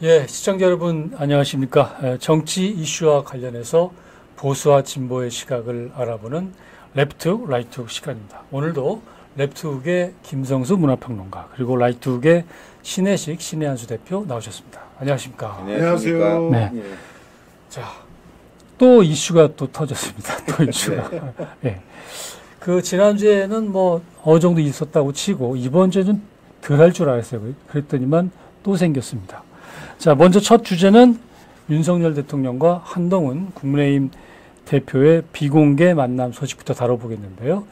예, 시청자 여러분 안녕하십니까? 정치 이슈와 관련해서 보수와 진보의 시각을 알아보는 레프트 라이트 시간입니다. 오늘도 레프트의 김성수 문화평론가 그리고 라이트의 신혜식 신혜한수 대표 나오셨습니다. 안녕하십니까? 안녕하세요. 네. 자, 또 이슈가 또 터졌습니다. 또 이슈가. 네. 그 지난주에는 뭐 어느 정도 있었다고 치고 이번 주에는 덜 할 줄 알았어요. 그랬더니만 또 생겼습니다. 자, 먼저 첫 주제는 윤석열 대통령과 한동훈 국민의힘 대표의 비공개 만남 소식부터 다뤄보겠는데요.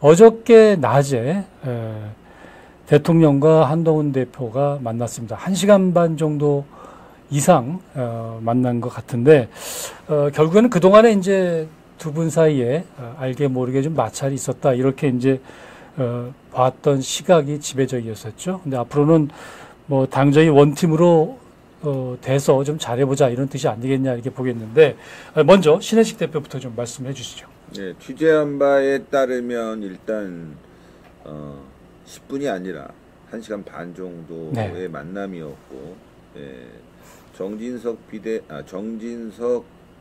어저께 낮에 대통령과 한동훈 대표가 만났습니다. 1시간 반 정도 이상 만난 것 같은데 결국에는 그동안에 이제 두 분 사이에 알게 모르게 좀 마찰이 있었다 이렇게 이제 봤던 시각이 지배적이었었죠. 근데 앞으로는 뭐 당정이 원팀으로 돼서 좀 잘해보자 이런 뜻이 아니겠냐 이렇게 보겠는데 먼저 신혜식 대표부터 좀 말씀해 주시죠. 네, 취재한 바에 따르면 일단 10분이 아니라 1시간 반 정도의 네. 만남이었고 정진석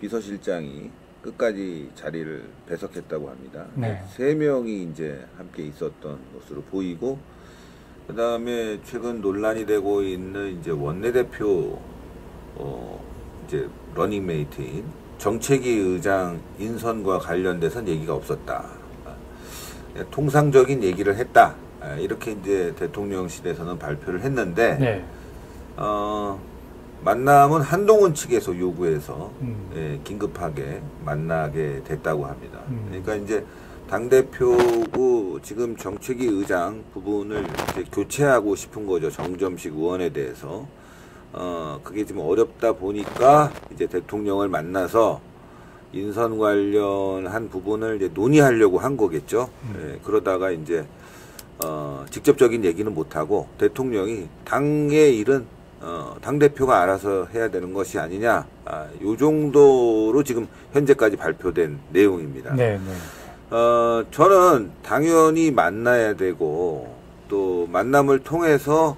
비서실장이 끝까지 자리를 배석했다고 합니다. 네. 3명이 이제 함께 있었던 것으로 보이고 그 다음에 최근 논란이 되고 있는 이제 원내대표 이제 러닝메이트인 정책위 의장 인선과 관련돼서는 얘기가 없었다. 통상적인 얘기를 했다. 이렇게 이제 대통령실에서는 발표를 했는데 네. 만남은 한동훈 측에서 요구해서 긴급하게 만나게 됐다고 합니다. 그러니까 이제 당대표고 지금 정책위 의장 부분을 이제 교체하고 싶은 거죠. 정점식 의원에 대해서. 그게 좀 어렵다 보니까 이제 대통령을 만나서 인선 관련한 부분을 이제 논의하려고 한 거겠죠. 그러다가 이제, 직접적인 얘기는 못하고 대통령이 당의 일은, 당대표가 알아서 해야 되는 것이 아니냐. 요 정도로 지금 현재까지 발표된 내용입니다. 네, 네. 저는 당연히 만나야 되고 또 만남을 통해서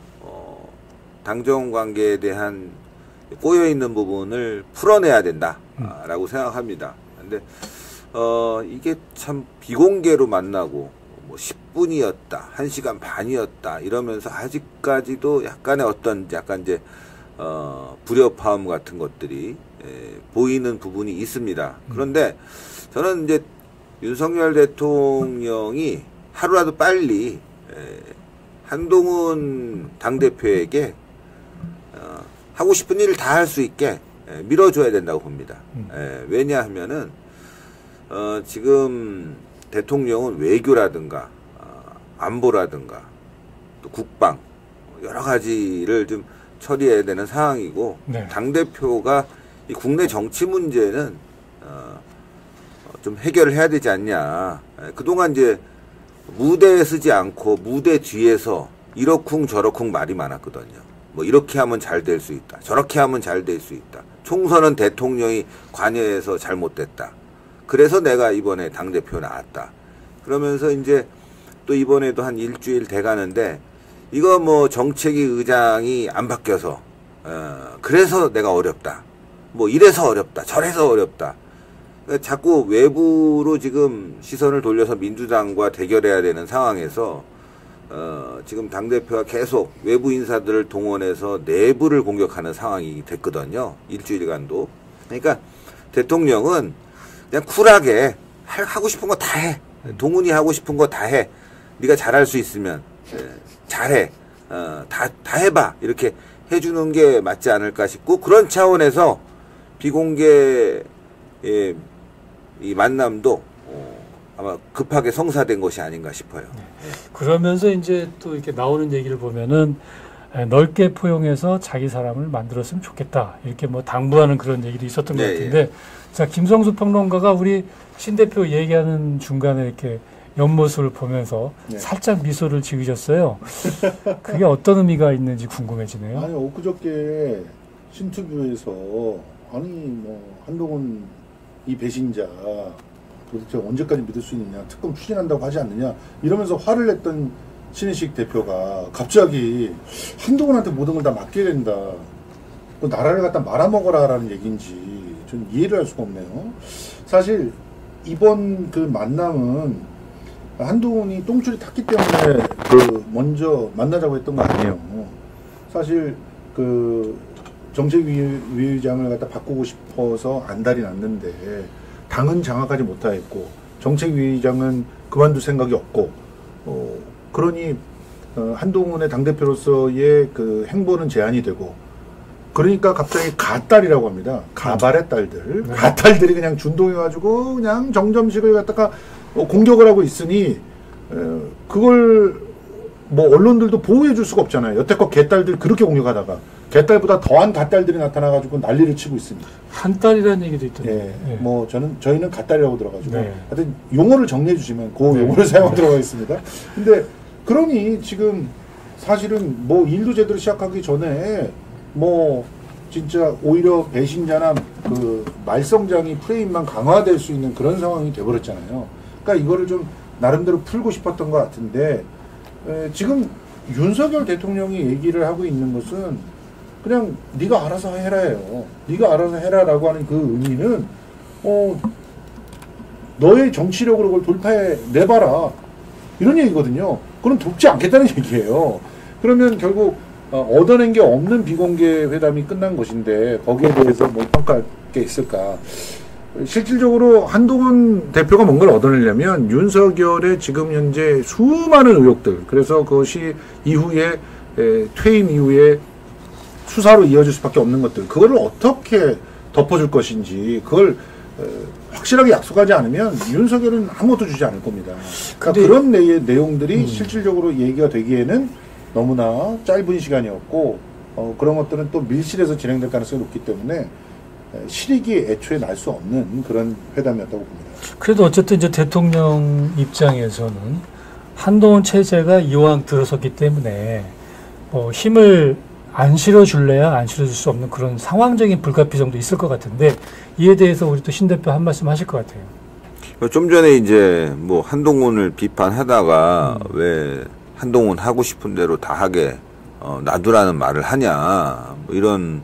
당정 관계에 대한 꼬여있는 부분을 풀어내야 된다라고 생각합니다. 근데 이게 참 비공개로 만나고 뭐 10분이었다, 1시간 반이었다 이러면서 아직까지도 약간의 약간 이제 불협화음 같은 것들이 보이는 부분이 있습니다. 그런데 저는 이제 윤석열 대통령이 하루라도 빨리 한동훈 당대표에게 하고 싶은 일을 다 할 수 있게 밀어줘야 된다고 봅니다. 왜냐하면은 지금 대통령은 외교라든가 안보라든가 또 국방 여러 가지를 좀 처리해야 되는 상황이고 네. 당대표가 이 국내 정치 문제는 좀 해결을 해야 되지 않냐. 그동안 이제 무대에 서지 않고 무대 뒤에서 이러쿵 저러쿵 말이 많았거든요. 뭐 이렇게 하면 잘 될 수 있다. 저렇게 하면 잘 될 수 있다. 총선은 대통령이 관여해서 잘못됐다. 그래서 내가 이번에 당대표 나왔다. 그러면서 이제 또 이번에도 한 일주일 돼가는데 이거 뭐 정책위 의장이 안 바뀌어서 그래서 내가 어렵다. 뭐 이래서 어렵다. 저래서 어렵다. 자꾸 외부로 지금 시선을 돌려서 민주당과 대결해야 되는 상황에서 지금 당대표가 계속 외부 인사들을 동원해서 내부를 공격하는 상황이 됐거든요. 일주일간도. 그러니까 대통령은 그냥 쿨하게 하고 싶은 거 다 해. 동훈이 하고 싶은 거 다 해. 네가 잘할 수 있으면 잘해. 다 해봐. 이렇게 해주는 게 맞지 않을까 싶고 그런 차원에서 비공개 이 만남도 아마 급하게 성사된 것이 아닌가 싶어요. 그러면서 이제 또 이렇게 나오는 얘기를 보면은 넓게 포용해서 자기 사람을 만들었으면 좋겠다. 이렇게 뭐 당부하는 그런 얘기도 있었던 것 같은데. 예. 자, 김성수 평론가가 우리 신 대표 얘기하는 중간에 이렇게 옆모습을 보면서 살짝 미소를 지으셨어요. 그게 어떤 의미가 있는지 궁금해지네요. 아니, 엊그저께 신투뷰에서 아니 뭐 한동훈 이 배신자 도대체 언제까지 믿을 수 있느냐, 특검 추진한다고 하지 않느냐 이러면서 화를 냈던 신혜식 대표가 갑자기 한동훈한테 모든 걸 다 맡겨야 된다 그 나라를 갖다 말아먹어라라는 얘기인지 좀 이해를 할 수가 없네요. 사실 이번 그 만남은 한동훈이 똥줄이 탔기 때문에 그 먼저 만나자고 했던 거 아니에요. 사실 그 정책위의장을 갖다 바꾸고 싶어서 안달이 났는데 당은 장악하지 못하였고 정책위의장은 그만둘 생각이 없고 그러니 한동훈의 당대표로서의 그 행보는 제한이 되고 그러니까 갑자기 가딸이라고 합니다. 가발의 딸들. 네. 가딸들이 그냥 준동해가지고 그냥 정점식을 갖다가 공격을 하고 있으니 그걸 뭐 언론들도 보호해 줄 수가 없잖아요. 여태껏 개딸들 그렇게 공격하다가 개딸보다 더한 가딸들이 나타나가지고 난리를 치고 있습니다. 한 딸이라는 얘기도 있던데. 예, 예. 뭐 저희는 가딸이라고 들어가지고 네. 하여튼 용어를 정리해 주시면 그 네. 용어를 사용하도록 하겠습니다. 근데 그러니 지금 사실은 뭐 일도 제대로 시작하기 전에 뭐 진짜 오히려 배신자나 그 말썽장이 프레임만 강화될 수 있는 그런 상황이 돼버렸잖아요. 그러니까 이거를 좀 나름대로 풀고 싶었던 것 같은데 지금 윤석열 대통령이 얘기를 하고 있는 것은 그냥 네가 알아서 해라예요. 네가 알아서 해라라고 하는 그 의미는 너의 정치력으로 그걸 돌파해 내봐라 이런 얘기거든요. 그럼 돕지 않겠다는 얘기예요. 그러면 결국 얻어낸 게 없는 비공개 회담이 끝난 것인데 거기에 대해서 뭐 평가할 게 있을까? 실질적으로 한동훈 대표가 뭔가를 얻어내려면 윤석열의 지금 현재 수많은 의혹들, 그래서 그것이 이후에 퇴임 이후에 수사로 이어질 수밖에 없는 것들, 그거를 어떻게 덮어줄 것인지 그걸 확실하게 약속하지 않으면 윤석열은 아무것도 주지 않을 겁니다. 그러니까 그런 내용들이 실질적으로 얘기가 되기에는 너무나 짧은 시간이었고 그런 것들은 또 밀실에서 진행될 가능성이 높기 때문에 실익이 애초에 날 수 없는 그런 회담이었다고 봅니다. 그래도 어쨌든 이제 대통령 입장에서는 한동훈 체제가 이왕 들어섰기 때문에 힘을 안 실어줄래야 안 실어줄 수 없는 그런 상황적인 불가피성도 있을 것 같은데 이에 대해서 우리 또 신 대표 한 말씀 하실 것 같아요. 좀 전에 이제 뭐 한동훈을 비판하다가 왜 한동훈 하고 싶은 대로 다 하게 놔두라는 말을 하냐 뭐 이런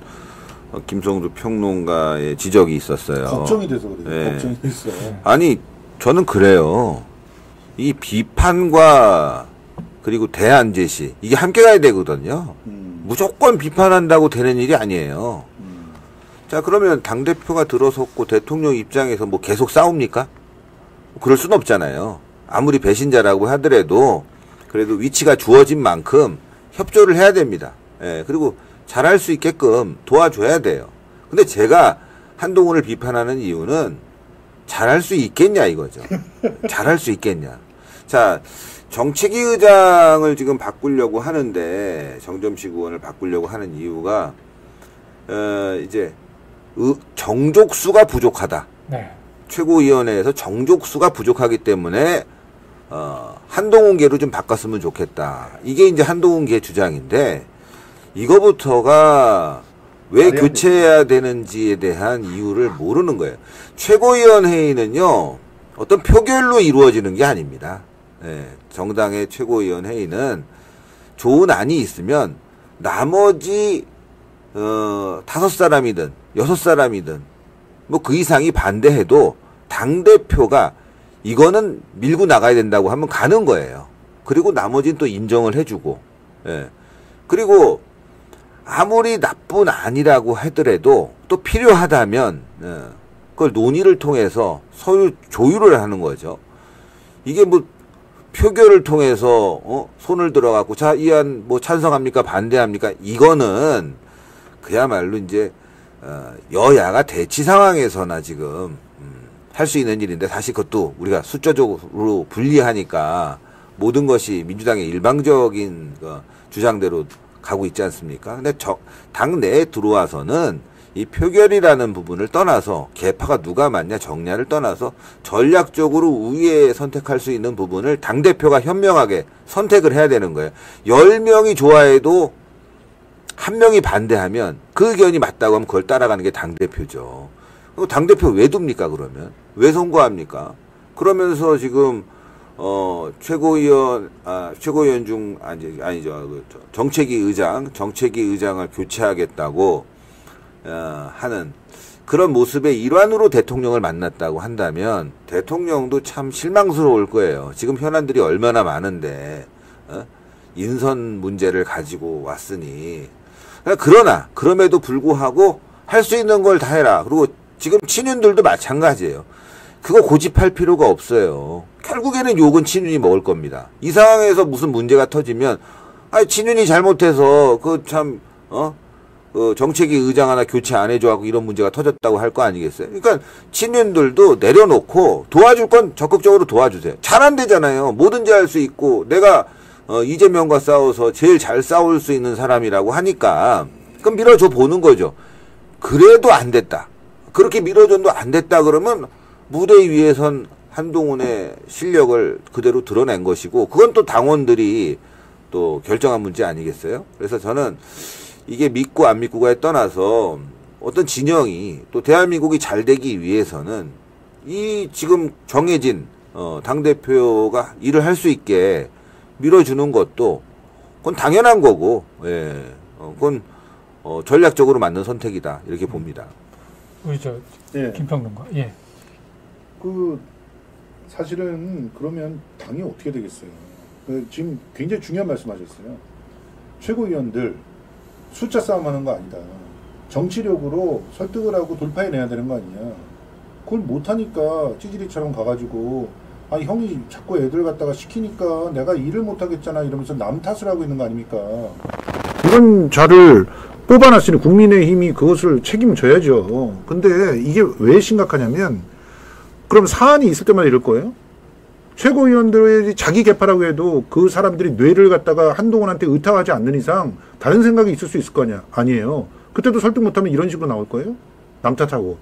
김성주 평론가의 지적이 있었어요. 걱정이 돼서 그래요. 네. 걱정이 됐어요. 아니 저는 그래요. 이 비판과 그리고 대안 제시 이게 함께 가야 되거든요. 무조건 비판한다고 되는 일이 아니에요. 자 그러면 당대표가 들어섰고 대통령 입장에서 뭐 계속 싸웁니까? 그럴 수는 없잖아요. 아무리 배신자라고 하더라도 그래도 위치가 주어진 만큼 협조를 해야 됩니다. 예, 그리고 잘할 수 있게끔 도와줘야 돼요. 근데 제가 한동훈을 비판하는 이유는 잘할 수 있겠냐 이거죠. 잘할 수 있겠냐. 자, 정책위 의장을 지금 바꾸려고 하는데 정점식 의원을 바꾸려고 하는 이유가 이제 정족수가 부족하다. 네. 최고위원회에서 정족수가 부족하기 때문에 한동훈계로 좀 바꿨으면 좋겠다. 이게 이제 한동훈계 주장인데 이거부터가 왜 교체해야 되는지에 대한 이유를 모르는 거예요. 최고위원회의는요 어떤 표결로 이루어지는 게 아닙니다. 예, 정당의 최고위원회의는 좋은 안이 있으면 나머지 5사람이든 6사람이든 뭐 그 이상이 반대해도 당대표가 이거는 밀고 나가야 된다고 하면 가는 거예요. 그리고 나머지는 또 인정을 해주고, 예. 그리고 아무리 나쁜 안이라고 하더라도 또 필요하다면, 그걸 논의를 통해서 서로 조율을 하는 거죠. 이게 뭐 표결을 통해서, 손을 들어갖고, 자, 이 안 뭐 찬성합니까? 반대합니까? 이거는 그야말로 이제, 여야가 대치 상황에서나 지금, 할 수 있는 일인데 사실 그것도 우리가 숫자적으로 분리하니까 모든 것이 민주당의 일방적인 주장대로 가고 있지 않습니까? 근데 당 내에 들어와서는 이 표결이라는 부분을 떠나서 개파가 누가 맞냐 정냐를 떠나서 전략적으로 우위에 선택할 수 있는 부분을 당대표가 현명하게 선택을 해야 되는 거예요. 10명이 좋아해도 한 명이 반대하면 그 의견이 맞다고 하면 그걸 따라가는 게 당대표죠. 당대표 왜 둡니까, 그러면? 왜 선거합니까? 그러면서 지금, 최고위원 중, 아니죠. 정책위 의장을 교체하겠다고, 하는 그런 모습의 일환으로 대통령을 만났다고 한다면 대통령도 참 실망스러울 거예요. 지금 현안들이 얼마나 많은데 인선 문제를 가지고 왔으니. 그러나 그럼에도 불구하고 할 수 있는 걸 다 해라. 그리고 지금 친윤들도 마찬가지예요. 그거 고집할 필요가 없어요. 결국에는 욕은 친윤이 먹을 겁니다. 이 상황에서 무슨 문제가 터지면 친윤이 잘못해서 정책위 의장 하나 교체 안 해줘갖고 이런 문제가 터졌다고 할 거 아니겠어요? 그러니까 친윤들도 내려놓고 도와줄 건 적극적으로 도와주세요. 잘 안 되잖아요. 뭐든지 할 수 있고 내가 이재명과 싸워서 제일 잘 싸울 수 있는 사람이라고 하니까 그럼 밀어줘 보는 거죠. 그래도 안 됐다. 그렇게 밀어줘도 안 됐다 그러면 무대 위에선 한동훈의 실력을 그대로 드러낸 것이고 그건 또 당원들이 또 결정한 문제 아니겠어요? 그래서 저는 이게 믿고 안 믿고가에 떠나서 어떤 진영이 또 대한민국이 잘 되기 위해서는 이 지금 정해진 당대표가 일을 할 수 있게 밀어주는 것도 그건 당연한 거고 그건 전략적으로 맞는 선택이다 이렇게 봅니다. 우리 김평론가. 예. 사실은 그러면 당이 어떻게 되겠어요? 지금 굉장히 중요한 말씀하셨어요. 최고위원들 숫자 싸움하는 거 아니다. 정치력으로 설득을 하고 돌파해내야 되는 거 아니냐. 그걸 못하니까 찌질이처럼 가가지고 형이 자꾸 애들 갖다가 시키니까 내가 일을 못하겠잖아 이러면서 남 탓을 하고 있는 거 아닙니까? 이런 자를 뽑아놨으니 국민의힘이 그것을 책임져야죠. 근데 이게 왜 심각하냐면 그럼 사안이 있을 때마다 이럴 거예요? 최고위원들이 자기 개파라고 해도 그 사람들이 뇌를 갖다가 한동훈한테 의탁하지 않는 이상 다른 생각이 있을 수 있을 거 아니에요. 그때도 설득 못하면 이런 식으로 나올 거예요? 남 탓하고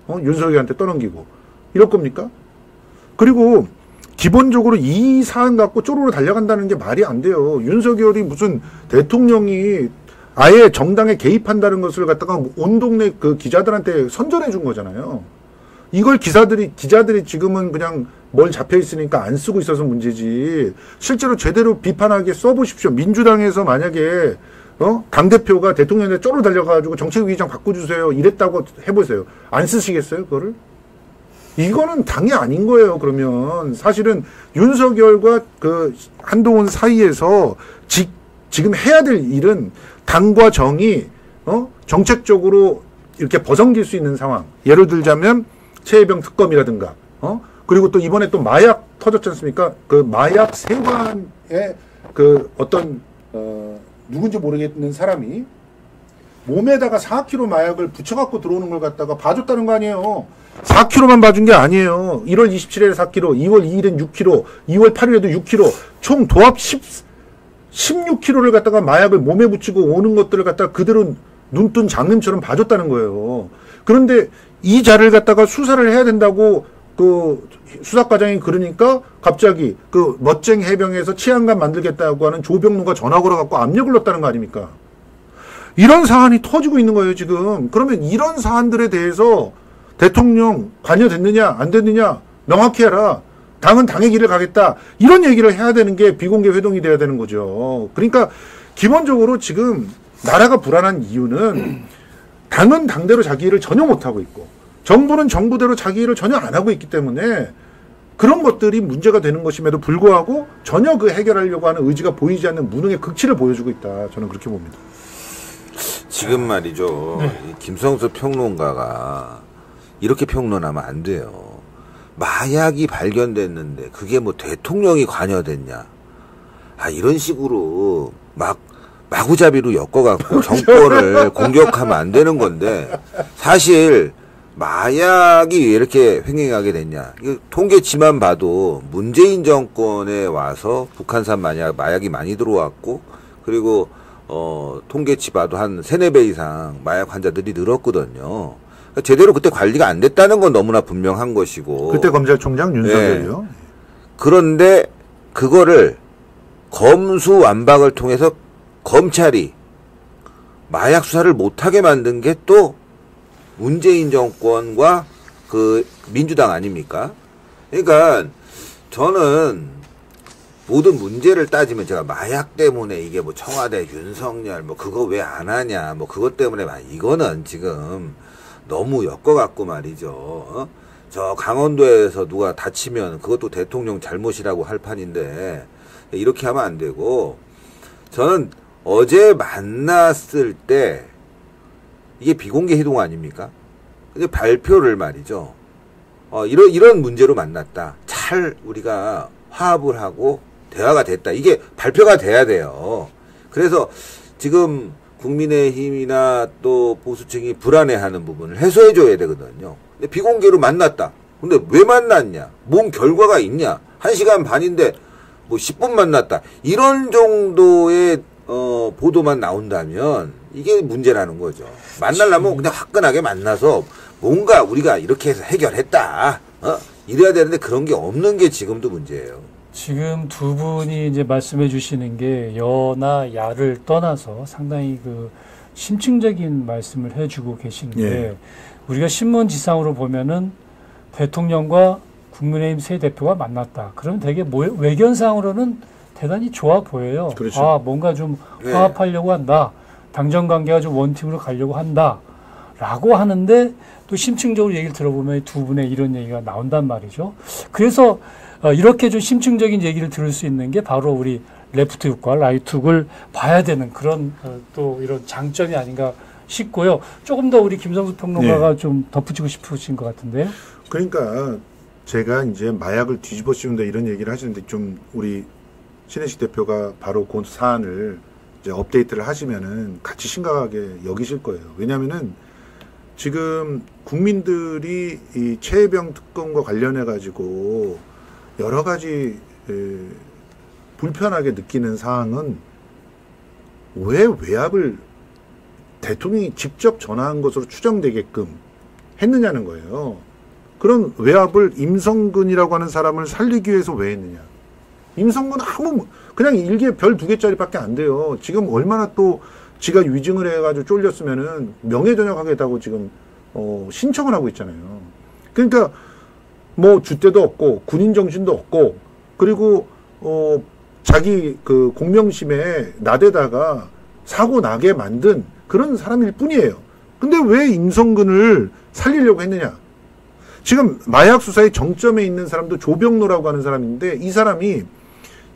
윤석열한테 떠넘기고 이럴 겁니까? 그리고 기본적으로 이 사안 갖고 쪼로로 달려간다는 게 말이 안 돼요. 윤석열이 무슨 대통령이 아예 정당에 개입한다는 것을 갖다가 온 동네 그 기자들한테 선전해 준 거잖아요. 이걸 기자들이 지금은 그냥 뭘 잡혀 있으니까 안 쓰고 있어서 문제지. 실제로 제대로 비판하게 써보십시오. 민주당에서 만약에 당대표가 대통령한테 쪼로 달려가지고 정책위의장 바꿔주세요 이랬다고 해보세요. 안 쓰시겠어요 그거를? 이거는 당이 아닌 거예요. 그러면 사실은 윤석열과 그 한동훈 사이에서 지금 해야 될 일은 당과 정이 정책적으로 이렇게 벗어길 수 있는 상황. 예를 들자면 최혜병 특검이라든가 그리고 또 이번에 또 마약 터졌지 않습니까? 그 마약 세관의 그 어떤 누군지 모르겠는 사람이 몸에다가 4kg 마약을 붙여갖고 들어오는 걸 갖다가 봐줬다는 거 아니에요. 4kg만 봐준 게 아니에요. 1월 27일에 4kg, 2월 2일엔 6kg, 2월 8일에도 6kg, 총 도합 16kg를 갖다가 마약을 몸에 붙이고 오는 것들을 갖다가 그대로 눈뜬 장님처럼 봐줬다는 거예요. 그런데 이 자를 갖다가 수사를 해야 된다고 그 수사과장이 그러니까 갑자기 그 멋쟁이 해병에서 치안관 만들겠다고 하는 조병루가 전화 걸어갖고 압력을 넣었다는 거 아닙니까? 이런 사안이 터지고 있는 거예요, 지금. 그러면 이런 사안들에 대해서 대통령 관여됐느냐, 안 됐느냐, 명확히 해라. 당은 당의 길을 가겠다. 이런 얘기를 해야 되는 게 비공개 회동이 돼야 되는 거죠. 그러니까 기본적으로 지금 나라가 불안한 이유는 당은 당대로 자기 일을 전혀 못하고 있고 정부는 정부대로 자기 일을 전혀 안 하고 있기 때문에 그런 것들이 문제가 되는 것임에도 불구하고 전혀 그 해결하려고 하는 의지가 보이지 않는 무능의 극치를 보여주고 있다. 저는 그렇게 봅니다. 지금 말이죠. 네. 김성수 평론가가 이렇게 평론하면 안 돼요. 마약이 발견됐는데 그게 뭐 대통령이 관여됐냐. 이런 식으로 마구잡이로 엮어갖고 정권을 공격하면 안 되는 건데 사실 마약이 왜 이렇게 횡행하게 됐냐. 통계치만 봐도 문재인 정권에 와서 북한산 마약이 많이 들어왔고 그리고 통계치 봐도 한 3-4배 이상 마약 환자들이 늘었거든요. 그러니까 제대로 그때 관리가 안 됐다는 건 너무나 분명한 것이고. 그때 검찰총장 윤석열이요. 네. 그런데 그거를 검수완박을 통해서 검찰이 마약 수사를 못하게 만든 게 또 문재인 정권과 그 민주당 아닙니까? 그러니까 저는 모든 문제를 따지면 제가 마약 때문에 이게 뭐 청와대 윤석열 뭐 그거 왜 안 하냐 뭐 그것 때문에 이거는 지금 너무 엮어갖고 말이죠. 저 강원도에서 누가 다치면 그것도 대통령 잘못이라고 할 판인데 이렇게 하면 안 되고 저는 어제 만났을 때 이게 비공개 회동 아닙니까? 근데 발표를 말이죠. 이런 문제로 만났다. 잘 우리가 화합을 하고 대화가 됐다. 이게 발표가 돼야 돼요. 그래서 지금 국민의힘이나 또 보수층이 불안해하는 부분을 해소해줘야 되거든요. 근데 비공개로 만났다. 근데 왜 만났냐? 뭔 결과가 있냐? 1시간 반인데 뭐 10분 만났다. 이런 정도의 보도만 나온다면 이게 문제라는 거죠. 만나려면 그냥 화끈하게 만나서 뭔가 우리가 이렇게 해서 해결했다. 이래야 되는데 그런 게 없는 게 지금도 문제예요. 지금 두 분이 이제 말씀해 주시는 게 여나 야를 떠나서 상당히 그 심층적인 말씀을 해주고 계시는데 예. 우리가 신문지상으로 보면은 대통령과 국민의힘 새 대표가 만났다. 그러면 되게 외견상으로는 대단히 좋아 보여요. 그렇죠. 아, 뭔가 좀 네. 화합하려고 한다. 당정 관계가 좀 원팀으로 가려고 한다. 라고 하는데 또 심층적으로 얘기를 들어보면 두 분의 이런 얘기가 나온단 말이죠. 그래서 이렇게 좀 심층적인 얘기를 들을 수 있는 게 바로 우리 레프트 훅과 라이트 훅을 봐야 되는 그런 또 이런 장점이 아닌가 싶고요. 조금 더 우리 김성수 평론가가 좀 덧붙이고 싶으신 것 같은데요. 그러니까 제가 이제 마약을 뒤집어 씌운다 이런 얘기를 하시는데 좀 우리 신혜식 대표가 바로 그 사안을 이제 업데이트를 하시면은 같이 심각하게 여기실 거예요. 왜냐면은 지금 국민들이 이 최혜병 특검과 관련해 가지고 여러 가지 불편하게 느끼는 사항은 왜 외압을 대통령이 직접 전화한 것으로 추정되게끔 했느냐는 거예요. 그런 외압을 임성근이라고 하는 사람을 살리기 위해서 왜 했느냐. 임성근 그냥 일기에 별 2개짜리밖에 안 돼요. 지금 얼마나 또 지가 위증을 해가지고 쫄렸으면은 명예전역하겠다고 지금 신청을 하고 있잖아요. 그러니까 뭐 줏대도 없고 군인 정신도 없고 그리고 자기 그 공명심에 나대다가 사고 나게 만든 그런 사람일 뿐이에요. 근데 왜 임성근을 살리려고 했느냐? 지금 마약 수사의 정점에 있는 사람도 조병로라고 하는 사람인데 이 사람이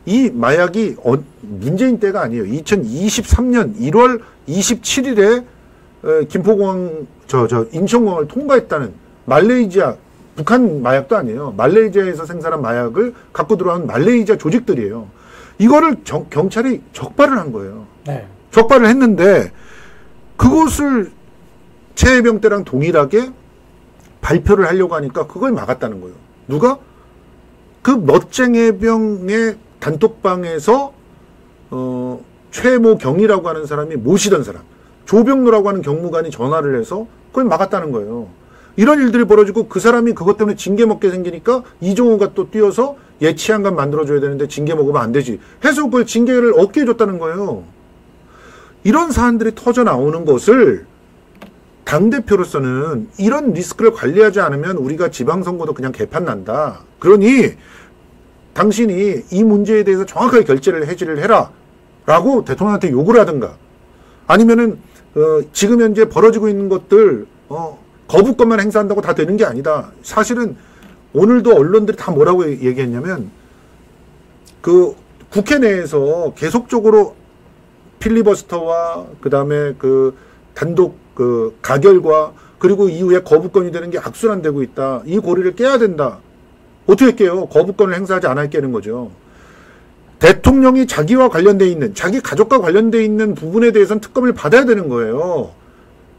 이 마약이 문재인 때가 아니에요. 2023년 1월 27일에 김포공항 인천공항을 통과했다는 말레이시아 북한 마약도 아니에요. 말레이시아에서 생산한 마약을 갖고 들어온 말레이시아 조직들이에요. 이거를 경찰이 적발을 한 거예요. 네. 적발을 했는데 그것을 최혜병 때랑 동일하게 발표를 하려고 하니까 그걸 막았다는 거예요. 누가? 그 멋쟁해병의 단톡방에서 최모경이라고 하는 사람이 모시던 사람, 조병로라고 하는 경무관이 전화를 해서 그걸 막았다는 거예요. 이런 일들이 벌어지고 그 사람이 그것 때문에 징계 먹게 생기니까 이종호가 또 뛰어서 예치안감 만들어줘야 되는데 징계 먹으면 안 되지 해서 그걸 징계를 얻게 해줬다는 거예요. 이런 사안들이 터져 나오는 것을 당대표로서는 이런 리스크를 관리하지 않으면 우리가 지방선거도 그냥 개판 난다. 그러니 당신이 이 문제에 대해서 정확하게 해지를 해라 라고 대통령한테 요구를 하든가 아니면은 지금 현재 벌어지고 있는 것들 거부권만 행사한다고 다 되는 게 아니다. 사실은 오늘도 언론들이 다 뭐라고 얘기했냐면 그 국회 내에서 계속적으로 필리버스터와 그다음에 그 단독 그 가결과 그리고 이후에 거부권이 되는 게 악순환되고 있다. 이 고리를 깨야 된다. 어떻게 깨요? 거부권을 행사하지 않아 깨는 거죠. 대통령이 자기와 관련돼 있는 자기 가족과 관련돼 있는 부분에 대해서는 특검을 받아야 되는 거예요.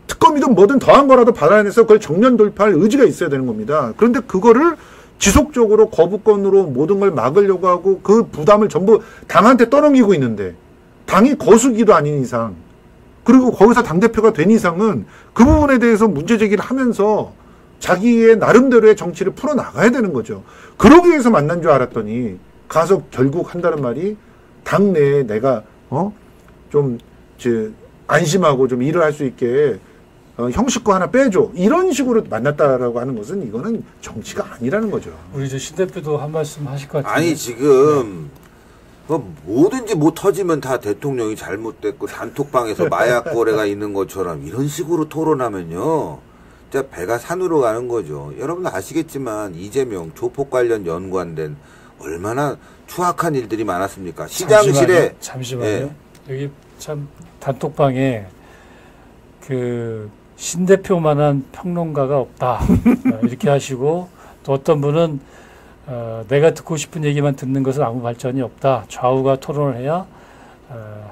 특검이든 뭐든 더한 거라도 받아내서 그걸 정면 돌파할 의지가 있어야 되는 겁니다. 그런데 그거를 지속적으로 거부권으로 모든 걸 막으려고 하고 그 부담을 전부 당한테 떠넘기고 있는데 당이 거수기도 아닌 이상 그리고 거기서 당대표가 된 이상은 그 부분에 대해서 문제제기를 하면서 자기의 나름대로의 정치를 풀어나가야 되는 거죠. 그러기 위해서 만난 줄 알았더니 가서 결국 한다는 말이 당내에 내가 좀 안심하고 좀 일을 할 수 있게 형식과 하나 빼줘. 이런 식으로 만났다라고 하는 것은 이거는 정치가 아니라는 거죠. 우리 신 대표도 한 말씀 하실 것 같은데. 아니 지금 뭐든지 뭐 터지면 다 대통령이 잘못됐고 단톡방에서 마약 거래가 있는 것처럼 이런 식으로 토론하면요. 진짜 배가 산으로 가는 거죠. 여러분 아시겠지만 이재명 조폭 관련 연관된 얼마나 추악한 일들이 많았습니까? 시장실에 잠시만요. 예. 여기 참 단톡방에 그 신 대표만한 평론가가 없다 이렇게 하시고 또 어떤 분은 내가 듣고 싶은 얘기만 듣는 것은 아무 발전이 없다. 좌우가 토론을 해야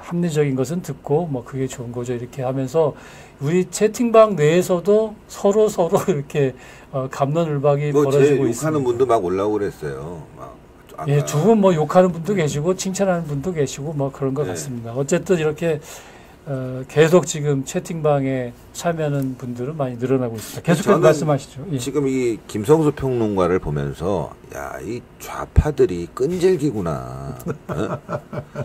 합리적인 것은 듣고 뭐 그게 좋은 거죠. 이렇게 하면서 우리 채팅방 내에서도 서로 이렇게 갑론을박이 벌어지고 있습니다. 욕하는 분도 막 올라오고 그랬어요. 막 예, 두 분 뭐 욕하는 분도 계시고 칭찬하는 분도 계시고 뭐 그런 것 네. 같습니다. 어쨌든 이렇게 계속 지금 채팅방에 참여하는 분들은 많이 늘어나고 있습니다. 계속해서 말씀하시죠. 예. 지금 이 김성수 평론가를 보면서 야, 이 좌파들이 끈질기구나. 어?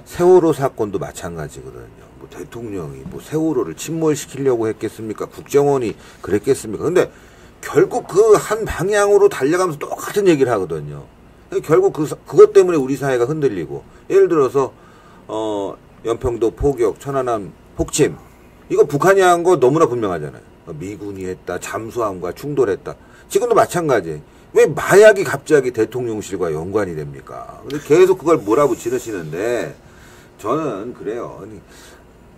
세월호 사건도 마찬가지거든요. 뭐 대통령이 뭐 세월호를 침몰시키려고 했겠습니까? 국정원이 그랬겠습니까? 근데 결국 그 한 방향으로 달려가면서 똑같은 얘기를 하거든요. 결국 그것 때문에 우리 사회가 흔들리고 예를 들어서 연평도 포격, 천안함 폭침 이거 북한이 한 거 너무나 분명하잖아요. 미군이 했다, 잠수함과 충돌했다. 지금도 마찬가지. 왜 마약이 갑자기 대통령실과 연관이 됩니까? 근데 계속 그걸 몰아붙이시는데 저는 그래요.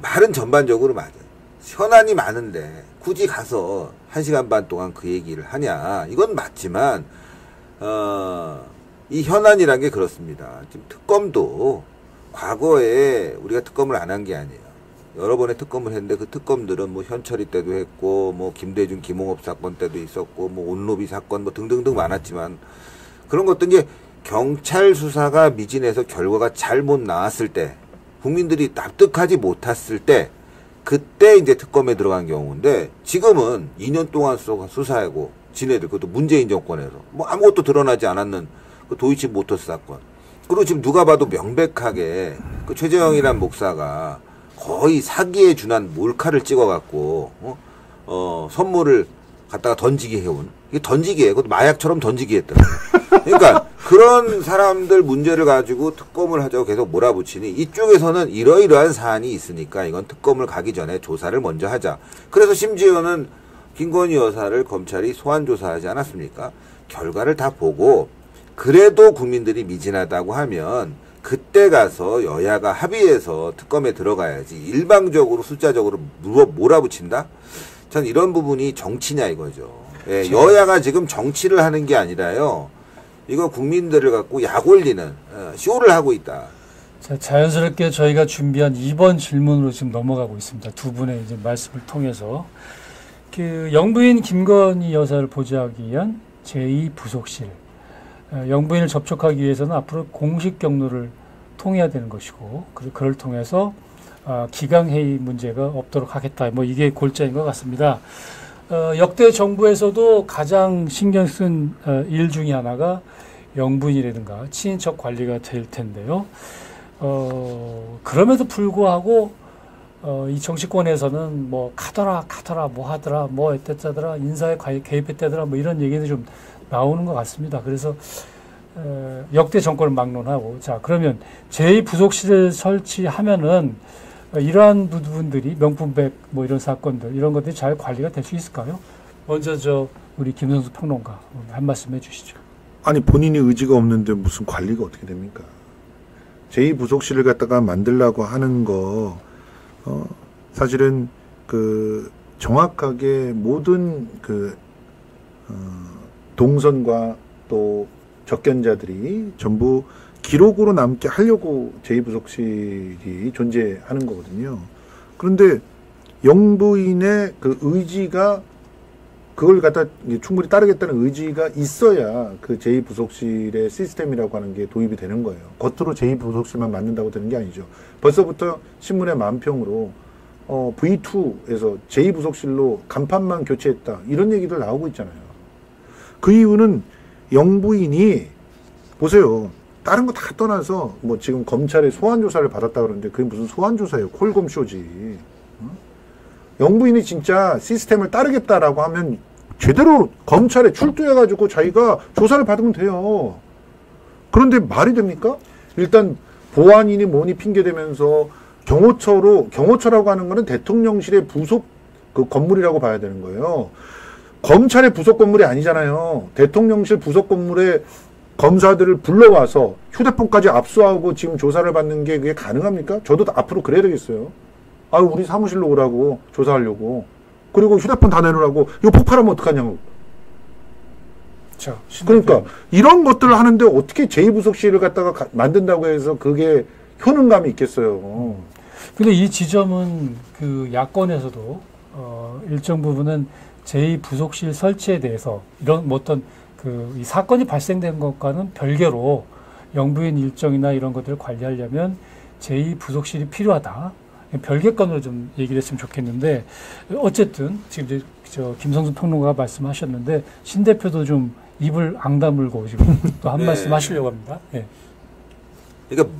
말은 전반적으로 맞아요. 현안이 많은데 굳이 가서 1시간 반 동안 그 얘기를 하냐? 이건 맞지만 이 현안이란 게 그렇습니다. 지금 특검도 과거에 우리가 특검을 안 한 게 아니에요. 여러 번의 특검을 했는데 그 특검들은 뭐 현철이 때도 했고 뭐 김대중 김홍업 사건 때도 있었고 뭐 온로비 사건 뭐 등등등 많았지만 그런 것도 이제 경찰 수사가 미진해서 결과가 잘못 나왔을 때 국민들이 납득하지 못했을 때 그때 이제 특검에 들어간 경우인데 지금은 2년 동안 수사하고 지네들 그것도 문재인 정권에서 뭐 아무것도 드러나지 않았는 그 도이치모터스 사건 그리고 지금 누가 봐도 명백하게 그 최재형이란 목사가 거의 사기에 준한 몰카를 찍어갖고 선물을 갖다가 던지게 해온 이게 던지기예요. 그것도 마약처럼 던지기 했더라고요. 그러니까 그런 사람들 문제를 가지고 특검을 하자고 계속 몰아붙이니 이쪽에서는 이러이러한 사안이 있으니까 이건 특검을 가기 전에 조사를 먼저 하자. 그래서 심지어는 김건희 여사를 검찰이 소환 조사하지 않았습니까? 결과를 다 보고 그래도 국민들이 미진하다고 하면 그때 가서 여야가 합의해서 특검에 들어가야지 일방적으로 숫자적으로 몰아붙인다? 전 이런 부분이 정치냐 이거죠. 예, 여야가 지금 정치를 하는 게 아니라요. 이거 국민들을 갖고 약 올리는 쇼를 하고 있다. 자, 자연스럽게 저희가 준비한 2번 질문으로 지금 넘어가고 있습니다. 두 분의 이제 말씀을 통해서 그 영부인 김건희 여사를 보좌하기 위한 제2부속실 영부인을 접촉하기 위해서는 앞으로 공식 경로를 통해야 되는 것이고 그걸 통해서 기강회의 문제가 없도록 하겠다. 뭐 이게 골자인 것 같습니다. 역대 정부에서도 가장 신경 쓴 일 중에 하나가 영부인이라든가 친인척 관리가 될 텐데요. 그럼에도 불구하고 이 정치권에서는 뭐 가더라 뭐 하더라 뭐 어땠다더라 인사에 개입했다더라 뭐 이런 얘기들이 좀 나오는 것 같습니다. 그래서 역대 정권을 막론하고 자 그러면 제2부속실을 설치하면은 이러한 부분들이 명품백 뭐 이런 사건들 이런 것들이 잘 관리가 될 수 있을까요? 먼저 우리 김성수 평론가 한 말씀 해주시죠. 아니 본인이 의지가 없는데 무슨 관리가 어떻게 됩니까? 제2부속실을 갖다가 만들려고 하는 거 사실은 그 정확하게 모든 그 동선과 또 접견자들이 전부 기록으로 남게 하려고 제2부속실이 존재하는 거거든요. 그런데 영부인의 그 의지가 그걸 갖다 충분히 따르겠다는 의지가 있어야 그 제2부속실의 시스템이라고 하는 게 도입이 되는 거예요. 겉으로 제2부속실만 만든다고 되는 게 아니죠. 벌써부터 신문의 만평으로 V2에서 제2부속실로 간판만 교체했다. 이런 얘기들 나오고 있잖아요. 그 이유는 영부인이 보세요. 다른 거 다 떠나서 뭐 지금 검찰의 소환 조사를 받았다 그러는데 그게 무슨 소환 조사예요? 콜검쇼지. 영부인이 진짜 시스템을 따르겠다라고 하면 제대로 검찰에 출두해가지고 자기가 조사를 받으면 돼요. 그런데 말이 됩니까? 일단 보안이니 뭐니 핑계대면서 경호처라고 하는 거는 대통령실의 부속 그 건물이라고 봐야 되는 거예요. 검찰의 부속 건물이 아니잖아요. 대통령실 부속 건물에 검사들을 불러와서 휴대폰까지 압수하고 지금 조사를 받는 게 그게 가능합니까? 저도 앞으로 그래야 되겠어요. 아유, 우리 사무실로 오라고 조사하려고. 그리고 휴대폰 다 내놓으라고. 이거 폭발하면 어떡하냐고. 그러니까 이런 것들을 하는데 어떻게 제2부속실을 갖다가 만든다고 해서 그게 효능감이 있겠어요. 근데 이 지점은 그 야권에서도 일정 부분은 제2부속실 설치에 대해서 이런 뭐 어떤 이 사건이 발생된 것과는 별개로 영부인 일정이나 이런 것들을 관리하려면 제2부속실이 필요하다. 별개건으로 좀 얘기를 했으면 좋겠는데, 어쨌든 지금 이제 김성수 평론가가 말씀하셨는데 신 대표도 좀 입을 앙다물고 지금 또 한 말씀 하시려고 합니다. 예. 그러니까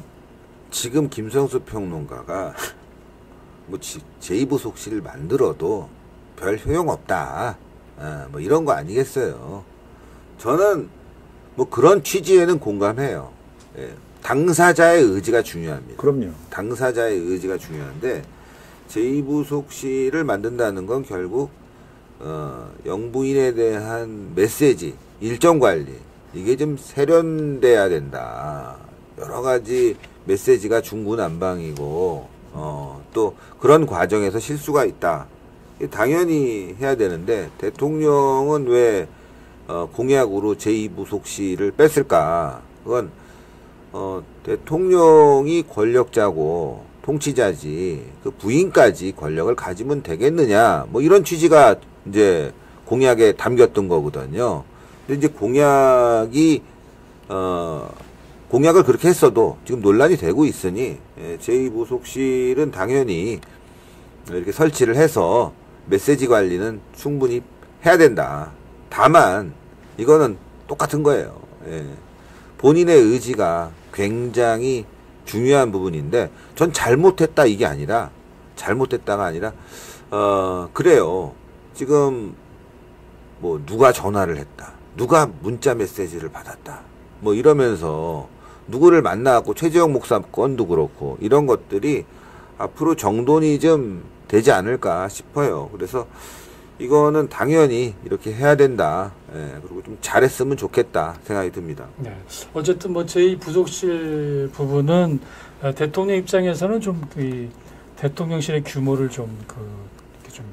지금 김성수 평론가가 뭐 제2부속실을 만들어도 별 효용없다. 뭐 이런 거 아니겠어요. 저는 뭐 그런 취지에는 공감해요. 예. 당사자의 의지가 중요합니다. 그럼요. 당사자의 의지가 중요한데 제2부속실을 만든다는 건 결국 영부인에 대한 메시지, 일정 관리 이게 좀 세련돼야 된다. 여러 가지 메시지가 중구난방이고 또 그런 과정에서 실수가 있다. 당연히 해야 되는데 대통령은 왜 공약으로 제2부속실을 뺐을까? 그건 대통령이 권력자고 통치자지 그 부인까지 권력을 가지면 되겠느냐 뭐 이런 취지가 이제 공약에 담겼던 거거든요. 근데 이제 공약을 그렇게 했어도 지금 논란이 되고 있으니 제2부속실은 당연히 이렇게 설치를 해서 메시지 관리는 충분히 해야 된다. 다만 이거는 똑같은 거예요. 예. 본인의 의지가 굉장히 중요한 부분인데 전 잘못했다 이게 아니라 잘못했다가 아니라 그래요. 지금 뭐 누가 전화를 했다. 누가 문자 메시지를 받았다. 뭐 이러면서 누구를 만나갖고 최재형 목사 건도 그렇고 이런 것들이 앞으로 정돈이 좀 되지 않을까 싶어요. 그래서 이거는 당연히 이렇게 해야 된다. 예, 그리고 좀 잘했으면 좋겠다 생각이 듭니다. 네. 어쨌든 뭐 제2부속실 부분은 대통령 입장에서는 좀 대통령실의 규모를 좀 이렇게 좀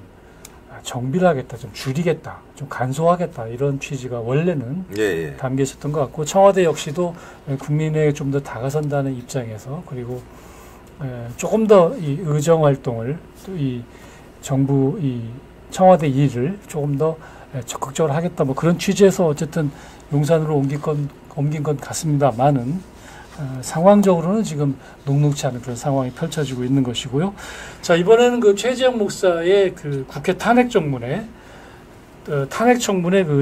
정비를 하겠다, 좀 줄이겠다, 좀 간소화하겠다 이런 취지가 원래는 담겨 있었던 것 같고 청와대 역시도 국민에게 좀 더 다가선다는 입장에서 그리고 조금 더 이 의정 활동을 또 이 정부 청와대 일을 조금 더 적극적으로 하겠다 뭐 그런 취지에서 어쨌든 용산으로 옮긴 건 같습니다만은 상황적으로는 지금 녹록치 않은 그런 상황이 펼쳐지고 있는 것이고요. 자, 이번에는 그 최재형 목사의 그 국회 탄핵 청문회 그